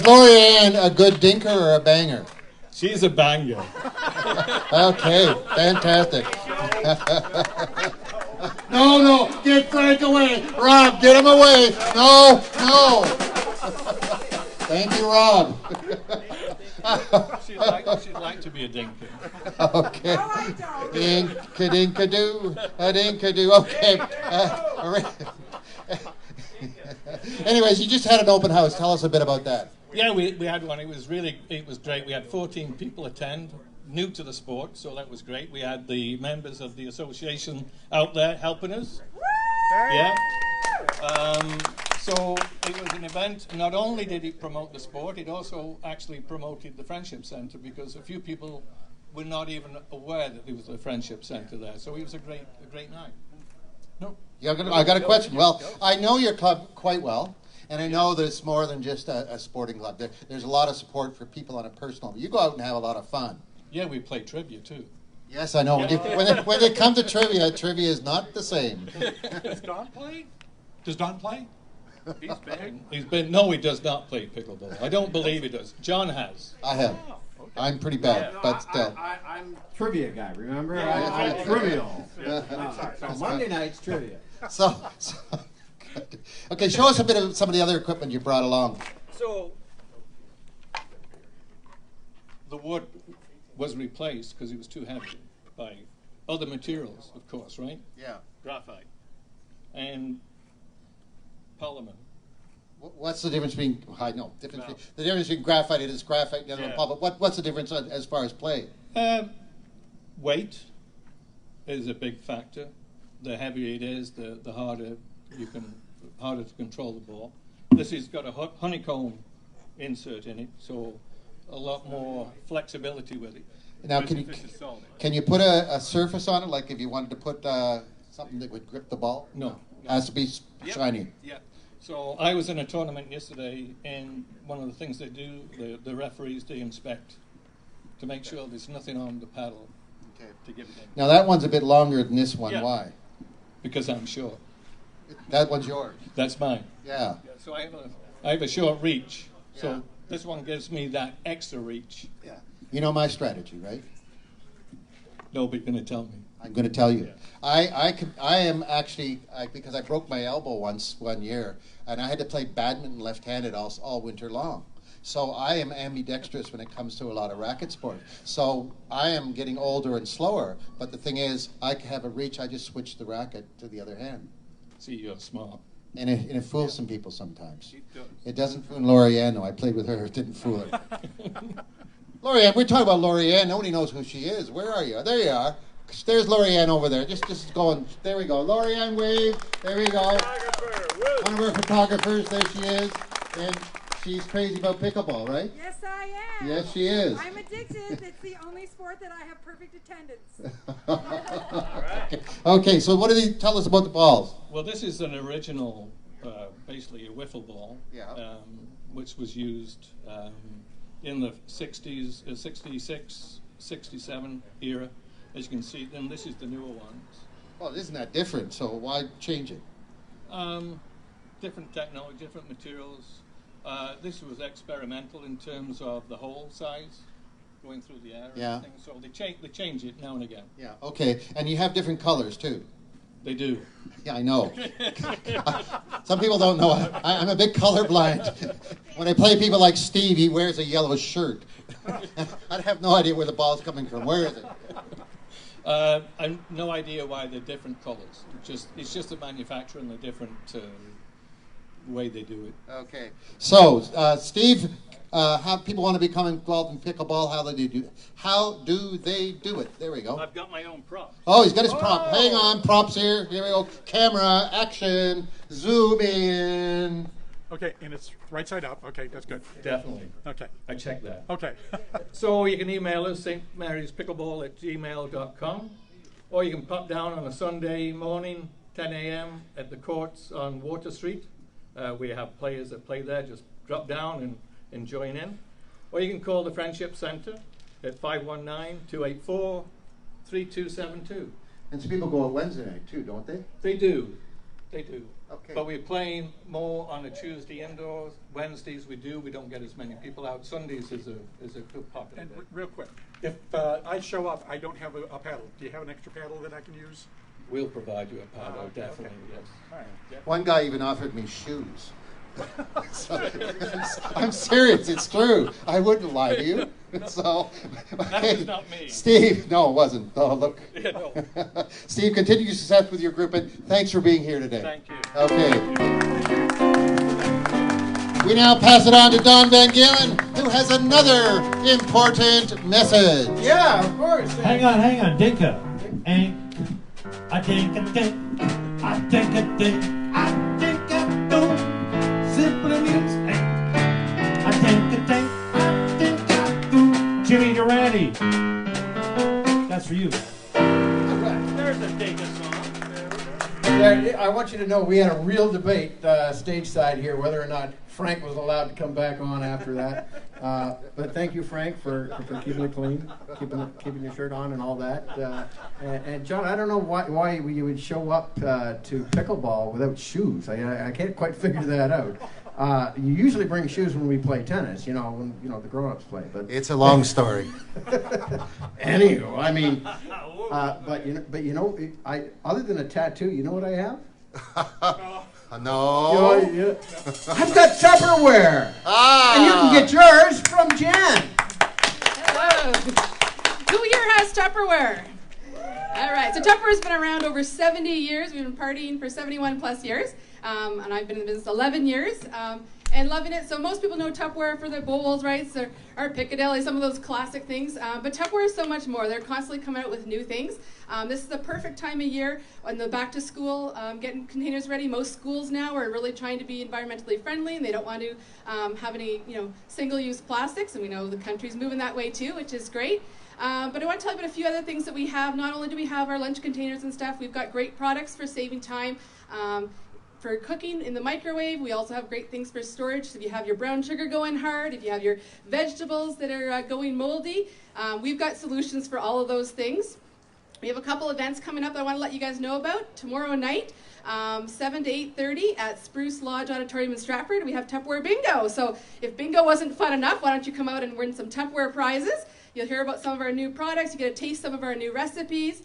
Lorianne a good dinker or a banger? She's a banger. Okay, fantastic. No, get Frank away. Rob, get him away. No. Thank you, Rob. She'd like to be a dinker. Okay. Dinka-doo, a dinka-doo. Okay. Anyways, you just had an open house. Tell us a bit about that. Yeah, we had one. It was great. We had 14 people attend, new to the sport, so that was great. We had the members of the association out there helping us. Yeah. So it was an event. Not only did it promote the sport, it also actually promoted the Friendship Center because a few people were not even aware that there was a Friendship Center there. So it was a great night. No. Yeah, I got a question. Well, I know your club quite well, and I know that it's more than just a sporting club. There's a lot of support for people on a personal level. You go out and have a lot of fun. Yeah, we play trivia too. Yes, I know. When they come to trivia, trivia is not the same. Does Don play? Does Don play? He's been. No, he does not play pickleball. I don't believe he does. John has. I have. Okay. I'm pretty bad, but still. I'm trivia guy, remember? Yeah. I'm trivial. Yeah. So Monday night's trivia. So, okay, show us a bit of some of the other equipment you brought along. So the wood was replaced because it was too heavy by other materials, of course, right? Yeah. Graphite and polymer. What's the difference between? I know the difference between graphite and graphite and the other one, but what's the difference as far as play? Weight is a big factor. The heavier it is, the harder harder to control the ball. This has got a honeycomb insert in it, so a lot more flexibility with it. Now, can you put a surface on it, like if you wanted to put something that would grip the ball? No. It has to be shiny. Yeah. So I was in a tournament yesterday, and one of the things they do, the referees, they inspect to make sure there's nothing on the paddle to give it in. Now that one's a bit longer than this one. Yeah. Why? Because I'm short. That one's yours. That's mine. Yeah. So I have a short reach. So Yeah. this one gives me that extra reach. Yeah. You know my strategy, right? Nobody's going to tell me. I'm going to tell you. Yeah. I am actually, because I broke my elbow one year, and I had to play badminton left-handed all winter long. So I am ambidextrous when it comes to a lot of racket sport. So I am getting older and slower, but the thing is, I have a reach, I just switch the racket to the other hand. See, you're smart. And it fools some people sometimes. It does. It doesn't fool Lorianne, though. I played with her, it didn't fool her. Lorianne, we're talking about Lorianne. Nobody knows who she is. Where are you? There you are. There's Lorianne over there. Just going. There we go. Lorianne, wave. There we go. One of our photographers. There she is. And she's crazy about pickleball, right? Yes, I am. Yes, she is. I'm addicted. It's the only sport that I have perfect attendance. Okay, so what did he tell us about the balls? Well, this is an original, basically a wiffle ball, which was used in the 60s, 66, 67 era. As you can see, then this is the newer ones. Well, isn't that different? So why change it? Different technology, different materials. This was experimental in terms of the hole size going through the air. Yeah. And everything. So they change it now and again. Yeah. Okay, and you have different colors too. They do. Yeah, I know. Some people don't know. I'm a bit colorblind. When I play people like Steve, he wears a yellow shirt. I have no idea where the ball's coming from. Where is it? I have no idea why they're different colors. It's just the manufacturer and the different way they do it. Okay. So, Steve, how people want to become involved in pickleball? How do they do it? There we go. I've got my own prop. Oh, he's got his prop. Hang on, props here. Here we go. Camera, action, zoom in. Okay, and it's right side up. Okay, that's good. Definitely. Okay. I checked that. Okay. So you can email us, stmariespickleBall@gmail.com, or you can pop down on a Sunday morning, 10 a.m. at the courts on Water Street. We have players that play there. Just drop down and join in. Or you can call the Friendship Center at 519-284-3272. And some people go on Wednesday night too, don't they? They do. They do. Okay. But we're playing more on a Tuesday indoors. Wednesdays we don't get as many people out. Sundays is a good popular And day. real quick, if I show up, I don't have a paddle. Do you have an extra paddle that I can use? We'll provide you a paddle, definitely, okay. yes. All right. Yeah. One guy even offered me shoes. So, I'm serious, it's true. I wouldn't lie to you. So, That was not me. Steve, no, it wasn't. Oh, look. Yeah, no. Steve, continue success with your group, and thanks for being here today. Thank you. Okay. We now pass it on to Don Van Galen, who has another important message. Yeah, of course. Hang on, Dinka. Ain't I think, I think, I think, I think, I think I do. Simply means ain't I think, I think, I think I do. Jimmy Durante. That's for you. There's a Dinka song. I want you to know we had a real debate stage side here whether or not Frank was allowed to come back on after that. But thank you, Frank, for keeping it clean, keeping your shirt on and all that. And John, I don't know why you would show up to pickleball without shoes. I can't quite figure that out. You usually bring shoes when we play tennis, when the grown-ups play. But it's a long story. Anywho, I mean, I other than a tattoo, you know what I have? No. I've got Tupperware. And you can get yours from Jen. Hello. Who here has Tupperware? All right, so Tupperware's been around over 70 years. We've been partying for 71 plus years. And I've been in the business 11 years. And loving it. So most people know Tupperware for their bowls, right? So, or Piccadilly, some of those classic things. But Tupperware is so much more. They're constantly coming out with new things. This is the perfect time of year when the back to school, getting containers ready. Most schools now are really trying to be environmentally friendly, and they don't want to have any, single-use plastics. And we know the country's moving that way too, which is great. But I want to tell you about a few other things that we have. Not only do we have our lunch containers and stuff, we've got great products for saving time. For cooking in the microwave, we also have great things for storage. So if you have your brown sugar going hard, if you have your vegetables that are going moldy, we've got solutions for all of those things. We have a couple events coming up that I want to let you guys know about. Tomorrow night, 7 to 8:30 at Spruce Lodge Auditorium in Stratford, we have Tupperware Bingo. So if bingo wasn't fun enough, why don't you come out and win some Tupperware prizes? You'll hear about some of our new products. You get to taste some of our new recipes.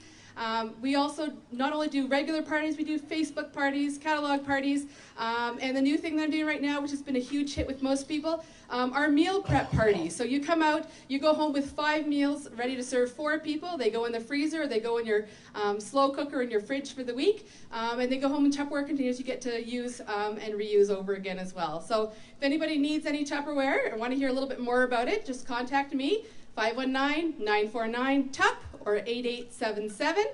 We also not only do regular parties, we do Facebook parties, catalog parties, and the new thing that I'm doing right now, which has been a huge hit with most people, our meal prep parties. So you come out, you go home with 5 meals ready to serve 4 people. They go in the freezer, they go in your slow cooker in your fridge for the week, and they go home in Tupperware containers you get to use and reuse over again as well. So if anybody needs any Tupperware or want to hear a little bit more about it, just contact me, 519-949-TUP or 8877.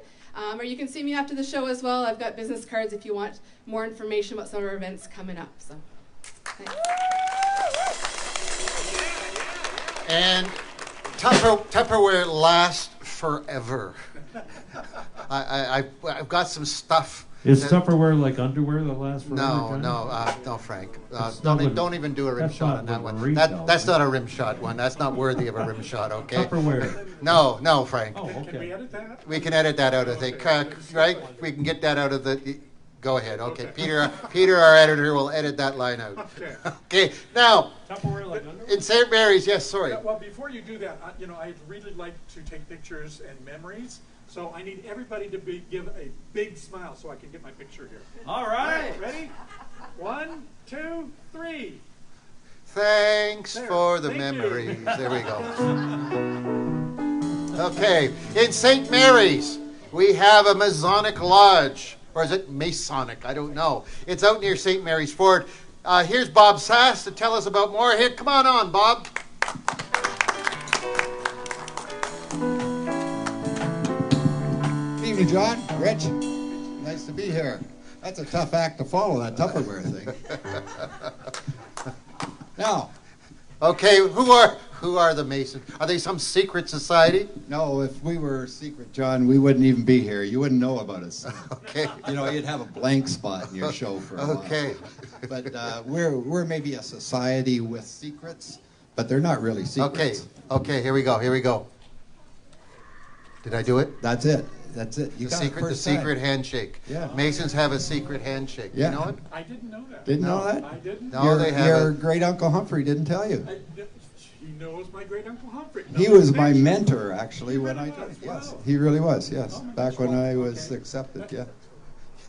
Or you can see me after the show as well. I've got business cards if you want more information about some of our events coming up. So, thanks. And Tupperware lasts forever. I've got some stuff. Is Tupperware like underwear that lasts forever? No, Frank. Don't even do a rim shot on that one. That's not a rim shot one. That's not worthy of a rim shot, okay? Tupperware. No, Frank. Oh, okay. Can we edit that? We can edit that out, I think. Right? We can get that out of the... Go ahead, okay. Peter, our editor, will edit that line out. Okay. Okay, now, Tupperware like underwear? in St. Mary's, yes, sorry. Yeah, well, before you do that, I'd really like to take pictures and memories. So I need everybody to give a big smile so I can get my picture here. All right. Ready? 1, 2, 3. Thanks for the memories. There we go. Okay, in St. Mary's, we have a Masonic Lodge. Or is it Masonic? I don't know. It's out near St. Mary's Fort. Here's Bob Sass to tell us about more. Here, come on, Bob. Good evening, John, Rich. Nice to be here. That's a tough act to follow, that Tupperware thing. Now. Okay, who are the Masons? Are they some secret society? No, if we were secret, John, we wouldn't even be here. You wouldn't know about us. Okay. You'd have a blank spot in your show for a while. Okay. But we're maybe a society with secrets, but they're not really secrets. Okay, here we go. Did I do it? That's it. You got the secret handshake. Yeah. Masons have a secret handshake. Yeah. You know it? I didn't know that. Didn't know that? I didn't. No, they have Your it. great Uncle Humphrey didn't tell you. He knows my great Uncle Humphrey. He was my mentor, actually, when I was? yes, Wow. he really was. Yes, Oh, my back gosh. when I was Okay. accepted. Yeah.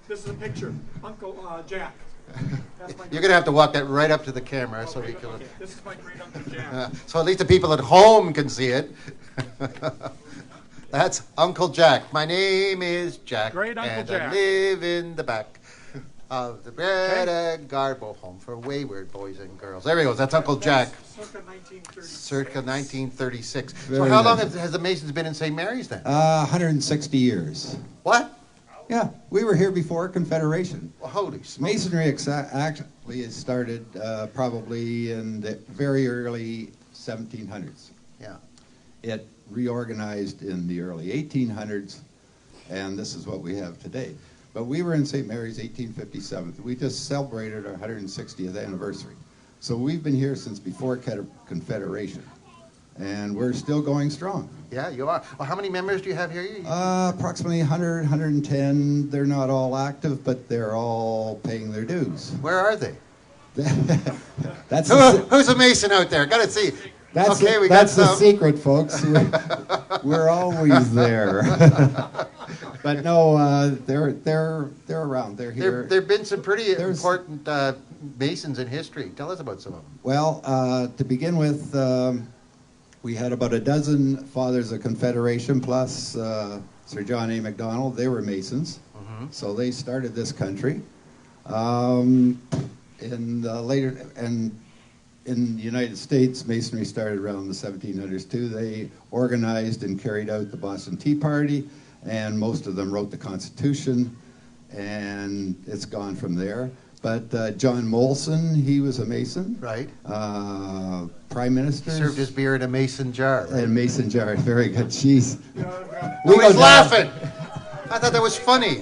This is a picture. Uncle Jack. That's my You're going to have to walk that right up to the camera so we can... Okay. This is my great Uncle Jack. So at least the people at home can see it. That's Uncle Jack. My name is Jack. Great Uncle and Jack. I live in the back of the bread and garbo home for wayward boys and girls. There he goes. That's Uncle Jack. Circa 1936. Circa 1936. So Very how long nice. has the Masons been in St. Mary's then? 160 years. What? Yeah, we were here before Confederation. Well, holy smokes. Masonry actually started probably in the very early 1700s. Yeah. It reorganized in the early 1800s, and this is what we have today. But we were in St. Mary's 1857. We just celebrated our 160th anniversary. So we've been here since before Confederation, and we're still going strong. Yeah, you are. Well, how many members do you have here? Approximately 100, 110. They're not all active, but they're all paying their dues. Where are they? That's who's a Mason out there? Got to see. That's okay, we that's got the some. secret, folks. We're always there. But no, they're around. They're here. There've been some pretty important Masons in history. Tell us about some of them. Well, to begin with, we had about a dozen Fathers of Confederation plus Sir John A. Macdonald. They were Masons, so they started this country. Later, and in the United States, Masonry started around the 1700s too. They organized and carried out the Boston Tea Party, and most of them wrote the Constitution, and it's gone from there. But John Molson, he was a Mason. Right. Prime Minister. Served his beer in a mason jar. Right? In a mason jar. Very good. Jeez. Nobody's laughing. I thought that was funny.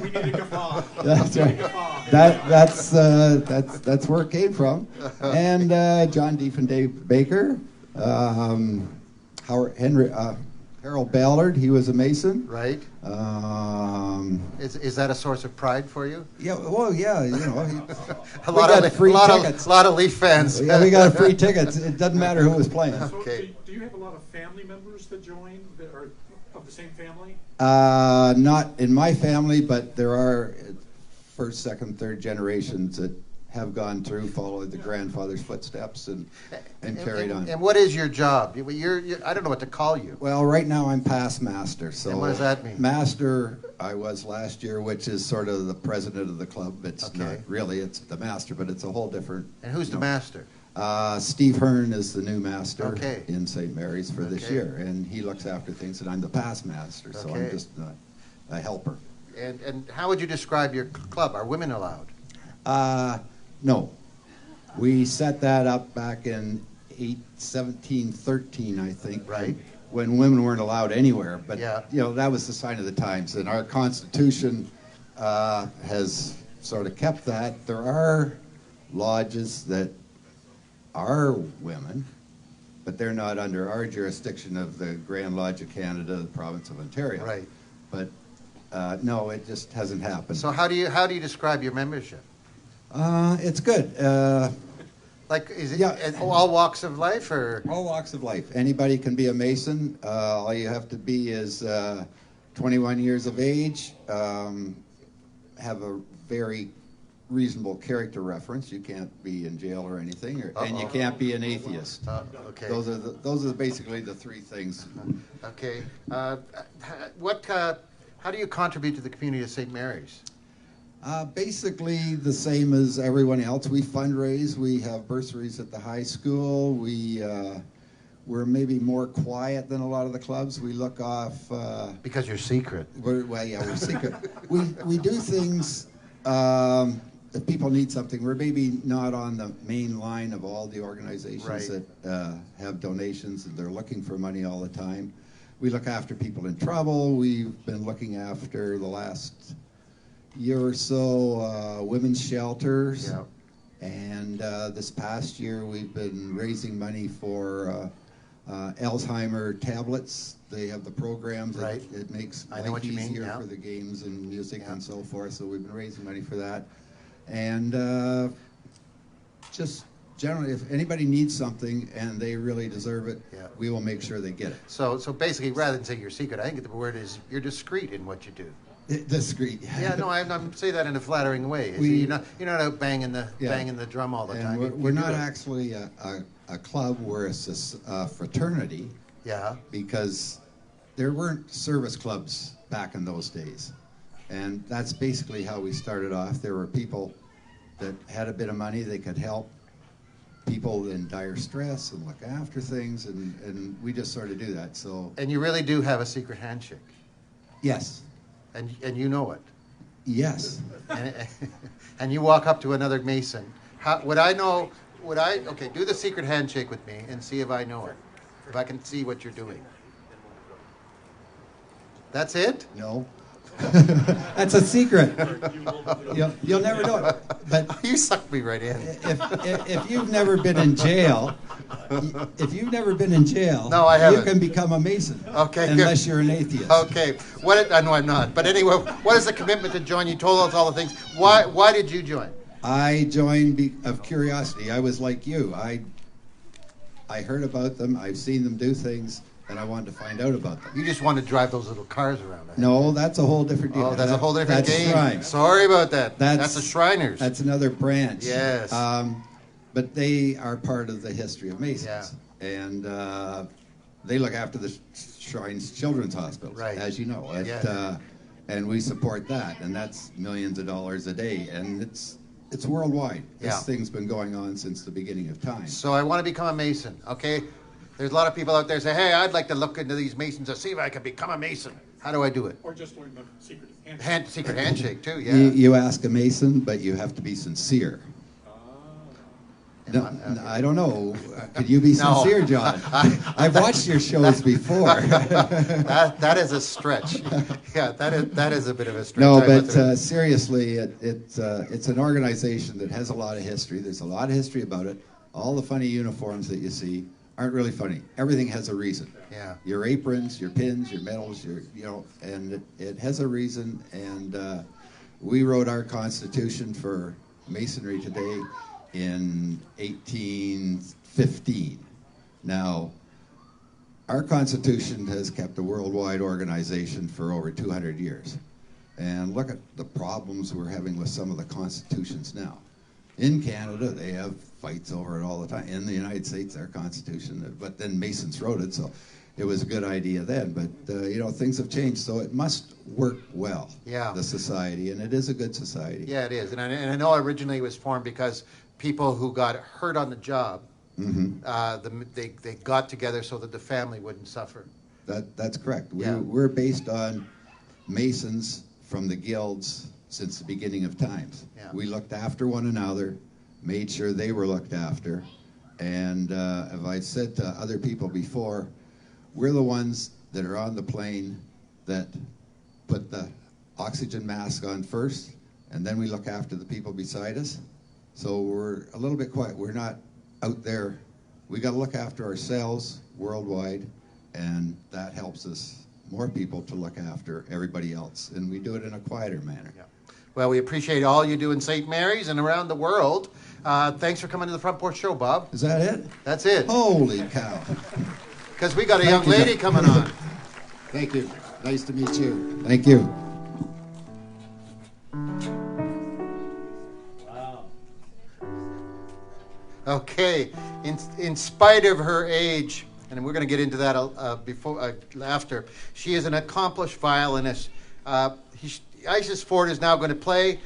We need a guffaw. That's right. That's where it came from. And John Diefenbach Baker, Harold Ballard, he was a Mason. Right. Is that a source of pride for you? Yeah. Well, yeah. You know, a lot of Leaf fans. Yeah, we got free tickets. It doesn't matter who was playing. Okay. So do you have a lot of family members that join that are of the same family? Not in my family, but there are first, second, third generations that have gone through, followed the grandfather's footsteps, and carried on. And what is your job? You're I don't know what to call you. Well, right now I'm past master. So and what does that mean? Master, I was last year, which is sort of the president of the club. It's not really, it's the master, but it's a whole different. And who's the master? Steve Hearn is the new master Okay. in St. Mary's for this Okay. year, and he looks after things, and I'm the past master, so I'm just a helper. And how would you describe your club? Are women allowed? No. We set that up back in 1713, I think. Right. When women weren't allowed anywhere. But, Yeah. you know, that was the sign of the times. And our Constitution has sort of kept that. There are lodges that are women, but they're not under our jurisdiction of the Grand Lodge of Canada, the province of Ontario. Right. But, no, it just hasn't happened. So how do you describe your membership? It's good. Like, is it all walks of life, or? All walks of life. Anybody can be a Mason. All you have to be is 21 years of age, have a very reasonable character reference. You can't be in jail or anything, and you can't be an atheist. Okay. Those are basically the three things. Okay. How do you contribute to the community of St. Mary's? Basically the same as everyone else. We fundraise. We have bursaries at the high school. We're maybe more quiet than a lot of the clubs. We look off. Because you're secret. We're secret. we do things if people need something. We're maybe not on the main line of all the organizations that have donations and they're looking for money all the time. We look after people in trouble. We've been looking after the last year or so women's shelters. Yeah. And this past year we've been raising money for Alzheimer tablets. They have the programs. Right. It makes I know what life you mean, easier yeah. for the games and music and so forth. So we've been raising money for that. And just generally, if anybody needs something and they really deserve it, we will make sure they get it. So basically, rather than say you're secret, I think the word is you're discreet in what you do. Discreet. Yeah, no, I'm say that in a flattering way. You're not out banging the drum all the time. We're not actually a club. We're a fraternity. Yeah. Because there weren't service clubs back in those days, and that's basically how we started off. There were people that had a bit of money; they could help people in dire stress and look after things, and we just sort of do that. So. And you really do have a secret handshake. Yes. And you know it. Yes. And you walk up to another Mason. Okay, do the secret handshake with me and see if I know it. If I can see what you're doing. That's it? No. That's a secret. You'll never know it. But you sucked me right in. If you've never been in jail, no, I haven't. You can become a Mason. Okay, unless you're an atheist. Okay, no, I'm not. But anyway, what is the commitment to join? You told us all the things. Why did you join? I joined of curiosity. I was like you. I heard about them. I've seen them do things, and I wanted to find out about them. You just wanted to drive those little cars around. No, that's a whole different deal. Oh, that's a whole different game. Shrine. Sorry about that. That's the Shriners. That's another branch. Yes. But they are part of the history of Masons. Yeah. And they look after the Shrine's Children's Hospitals, as you know. And we support that, and that's millions of dollars a day. And it's worldwide. This thing's been going on since the beginning of time. So I want to become a Mason, okay? There's a lot of people out there say, hey, I'd like to look into these Masons to see if I can become a Mason. How do I do it? Or just learn the secret handshake. Secret handshake, too, yeah. You ask a Mason, but you have to be sincere. No, I don't know. Could you be sincere, John? I've watched your shows before. that is a stretch. Yeah, that is a bit of a stretch. No, but seriously, it's an organization that has a lot of history. There's a lot of history about it. All the funny uniforms that you see aren't really funny. Everything has a reason. Yeah. Your aprons, your pins, your medals, and it has a reason. And we wrote our Constitution for Masonry today in 1815. Now, our Constitution has kept a worldwide organization for over 200 years. And look at the problems we're having with some of the constitutions now. In Canada, they have fights over it all the time. In the United States, their Constitution, but then Masons wrote it, so it was a good idea then. But, things have changed, so it must work well, the society, and it is a good society. Yeah, it is. And I know originally it was formed because people who got hurt on the job, they got together so that the family wouldn't suffer. That's correct. We're based on Masons from the guilds since the beginning of times. Yeah. We looked after one another, made sure they were looked after, and as I said to other people before, we're the ones that are on the plane that put the oxygen mask on first, and then we look after the people beside us. So we're a little bit quiet. We're not out there. We got to look after ourselves worldwide, and that helps us, more people, to look after everybody else. And we do it in a quieter manner. Yeah. Well, we appreciate all you do in St. Mary's and around the world. Thanks for coming to the Front Porch Show, Bob. Is that it? That's it. Holy cow. Because we got a young lady coming on. Thank you. Nice to meet you. Thank you. Okay, in spite of her age, and we're going to get into that after, she is an accomplished violinist. Isis Ford is now going to play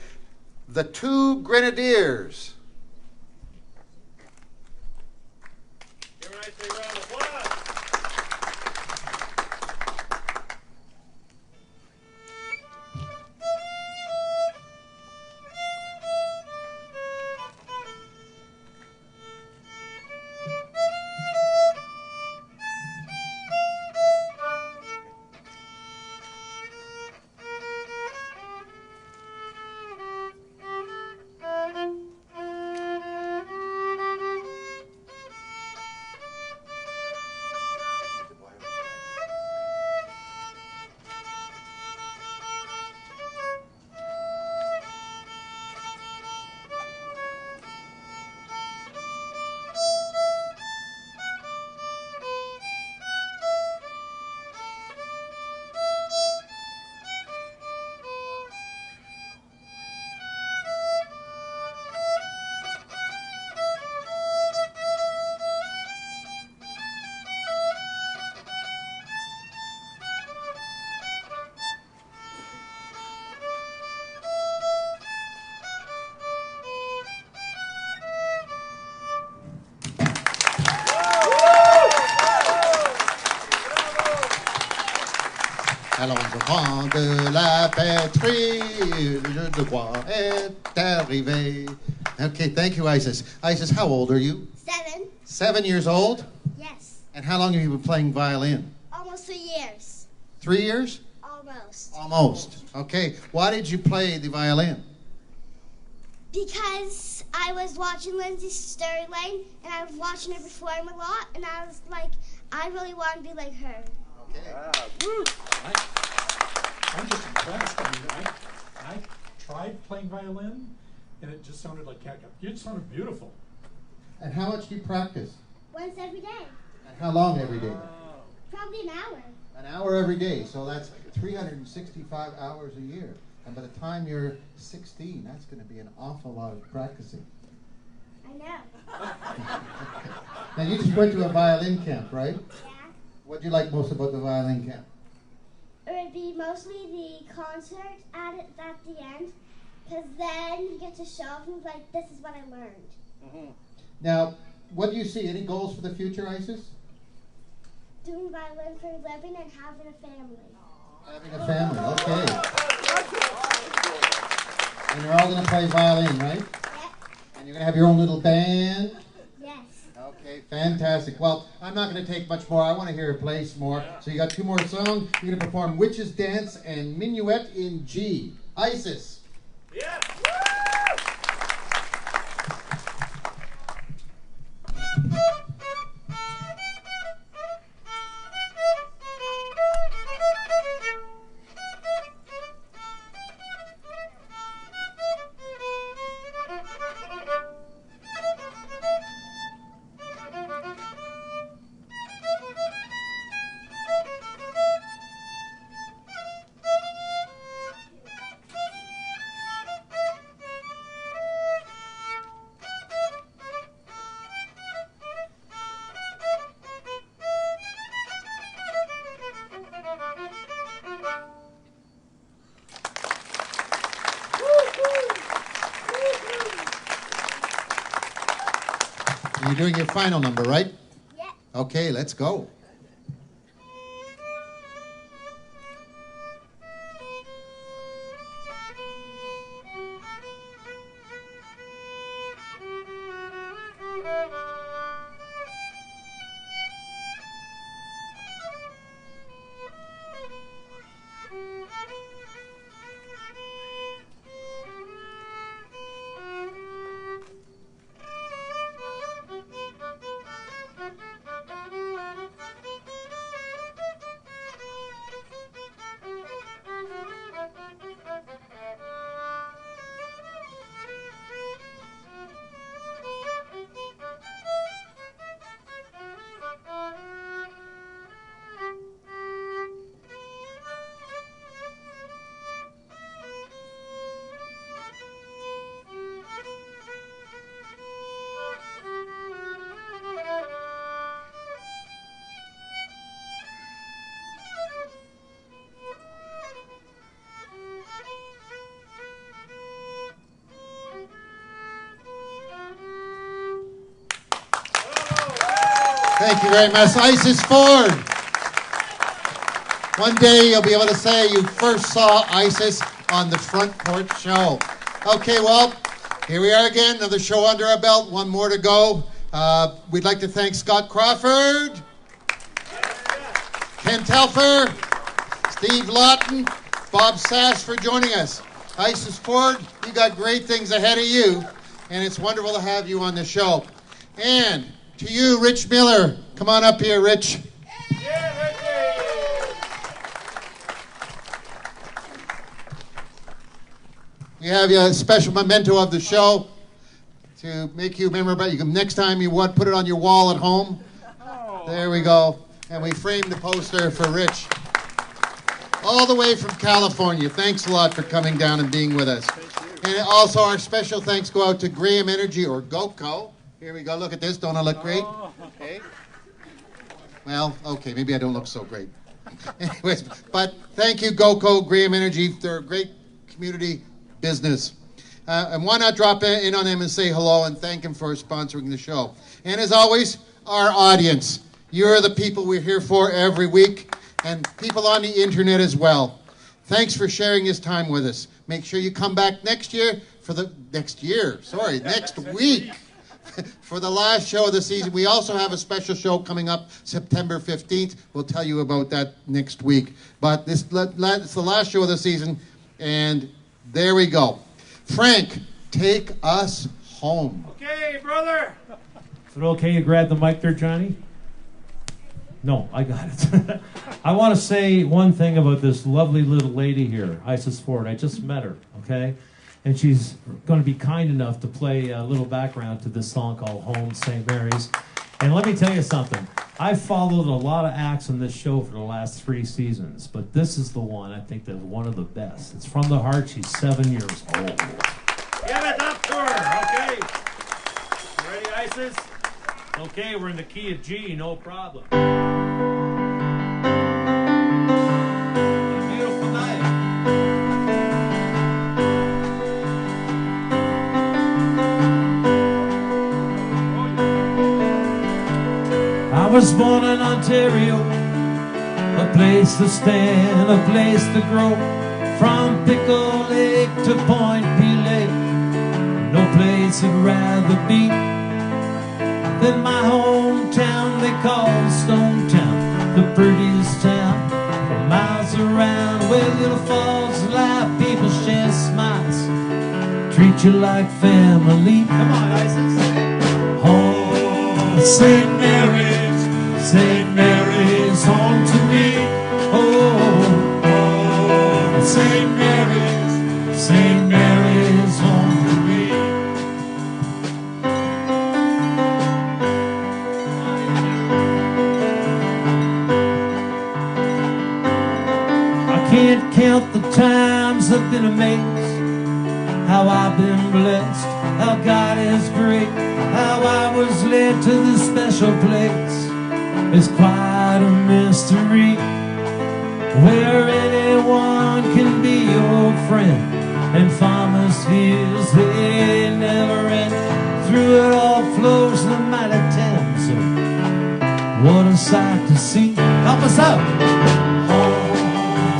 The Two Grenadiers. Give her a nice big round of applause. Allons au vent de la patrie, le devoir est arrivé. Okay, thank you, Isis. Isis, how old are you? 7. 7 years old? Yes. And how long have you been playing violin? Almost 3 years. 3 years? Almost. Almost. Okay. Why did you play the violin? Because I was watching Lindsay Sterling, and I was watching her perform a lot, and I was like, I really want to be like her. I'm just impressed. I mean, I tried playing violin, and it just sounded like catgut. You just sounded beautiful. And how much do you practice? Once every day. And how long every day? Probably an hour. An hour every day. So that's 365 hours a year. And by the time you're 16, that's going to be an awful lot of practicing. I know. Now, you just went to a violin camp, right? Yeah. What do you like most about the violin camp? It would be mostly the concert at the end, because then you get to show off and be like, this is what I learned. Now, what do you see? Any goals for the future, Isis? Doing violin for a living and having a family. Having a family, okay. And you're all going to play violin, right? Yeah. And you're going to have your own little band? Yes. Okay, fantastic. Well, I'm not going to take much more. I want to hear her play some more. So you got 2 more songs. You're going to perform Witch's Dance and Minuet in G. Isis. Yeah. You're doing your final number, right? Yeah. Okay, let's go. Thank you very much, Isis Ford. One day you'll be able to say you first saw Isis on the Front Porch Show. Okay, well, here we are again, another show under our belt, 1 more to go. We'd like to thank Scott Crawford, Ken Telfer, Steve Lawton, Bob Sass for joining us. Isis Ford, you got great things ahead of you, and it's wonderful to have you on the show. And to you, Rich Miller, come on up here, Rich. We have a special memento of the show to make you remember about you. Next time you want, put it on your wall at home. There we go. And we framed the poster for Rich. All the way from California. Thanks a lot for coming down and being with us. And also our special thanks go out to Graham Energy, or GoCo. Here we go. Look at this. Don't I look great? Okay. Well, okay. Maybe I don't look so great. Anyways, but thank you, GoCo, Graham Energy. They're a great community business. And why not drop in on them and say hello and thank them for sponsoring the show. And as always, our audience. You're the people we're here for every week, and people on the internet as well. Thanks for sharing this time with us. Make sure you come back next week For the last show of the season, we also have a special show coming up September 15th. We'll tell you about that next week. But it's the last show of the season, and there we go. Frank, take us home. Okay, brother. Is it okay you grab the mic there, Johnny? No, I got it. I want to say one thing about this lovely little lady here, Isis Ford. I just met her, okay? And she's going to be kind enough to play a little background to this song called Home, St. Mary's. And let me tell you something. I've followed a lot of acts on this show for the last 3 seasons, but this is the one I think that's one of the best. It's from the heart. She's 7 years old. Give it up to her, okay? Ready, Isis? Okay, we're in the key of G, no problem. Beautiful night. I was born in Ontario, a place to stand, a place to grow. From Pickle Lake to Point Pelee, no place I'd rather be than my hometown they call Stonetown, the prettiest town for miles around, where little falls laugh, people share smiles, treat you like family. Come on, Isis. Oh, St. Mary's, St. Mary's home to me. Oh, oh, St. Mary's, St. Mary's home to me. Can't count the times I've been amazed, how I've been blessed, how God is great, how I was led to this special place. It's quite a mystery, where anyone can be your friend, and farmers' fields, they never end. Through it all flows the mighty Thames. What a sight to see. Help us out.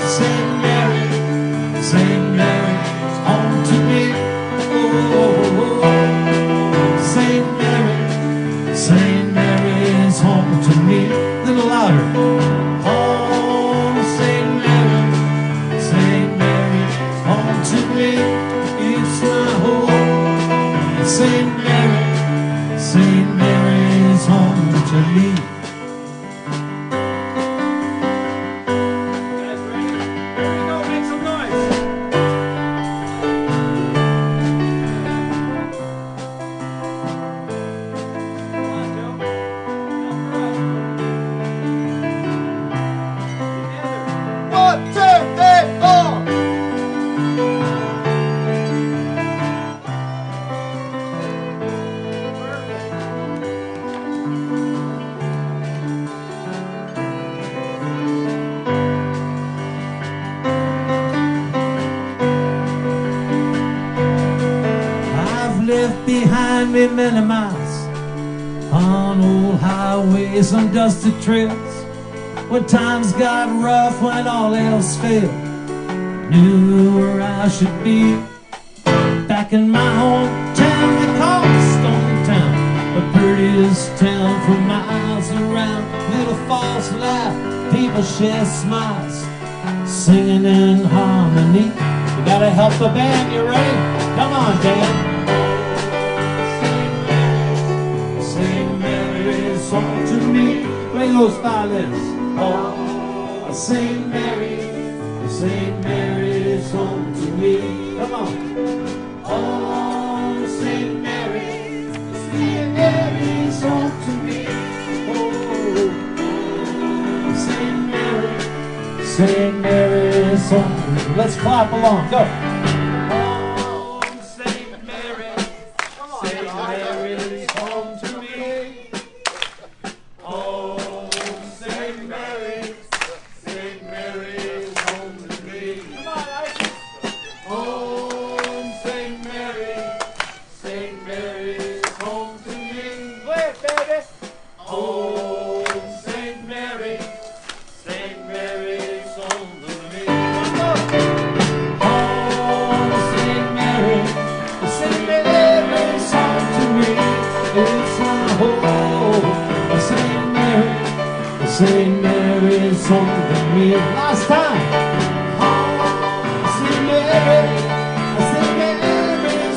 St. Mary's, St. Mary's home to me. Oh, St. Mary's, St. Mary's home to me. A little louder. Oh, St. Mary's, St. Mary's home to me. It's my home. St. Mary's home to me. Behind me many miles on old highways, on dusty trails, when times got rough, when all else failed, knew where I should be. Back in my hometown they call it Stonetown, the prettiest town for miles around. Little falls laugh, people share smiles, singing in harmony. You gotta help the band, you ready? Come on, Dan. Home to me, play those violins. Oh, St. Mary's home to me. Come on. Oh, St. Mary's home to me. Oh, St. Mary's home to me. Let's clap along. Go. Oh, St. Mary's, St. Mary's home to me. Oh, St. Mary's home to me. Come on, Isis. Oh, St. Mary's home to me. Play it, baby. Oh, St. Mary's home to me. One more. Oh, St. Mary's home to me. Last time. St. Mary's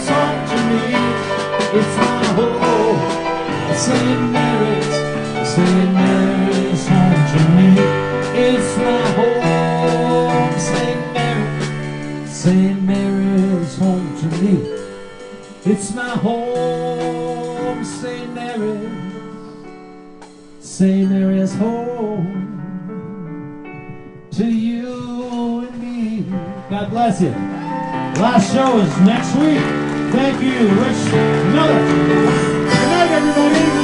home to me. It's my home. St. Mary's home to me. It's my home. St. Mary's home to me. It's my home. St. Mary's home to you and me. God bless you. Last show is next week. Thank you, Rich Miller. Good night, everybody.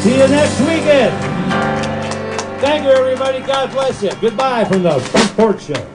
See you next weekend. Thank you, everybody. God bless you. Goodbye from the Front Porch Show.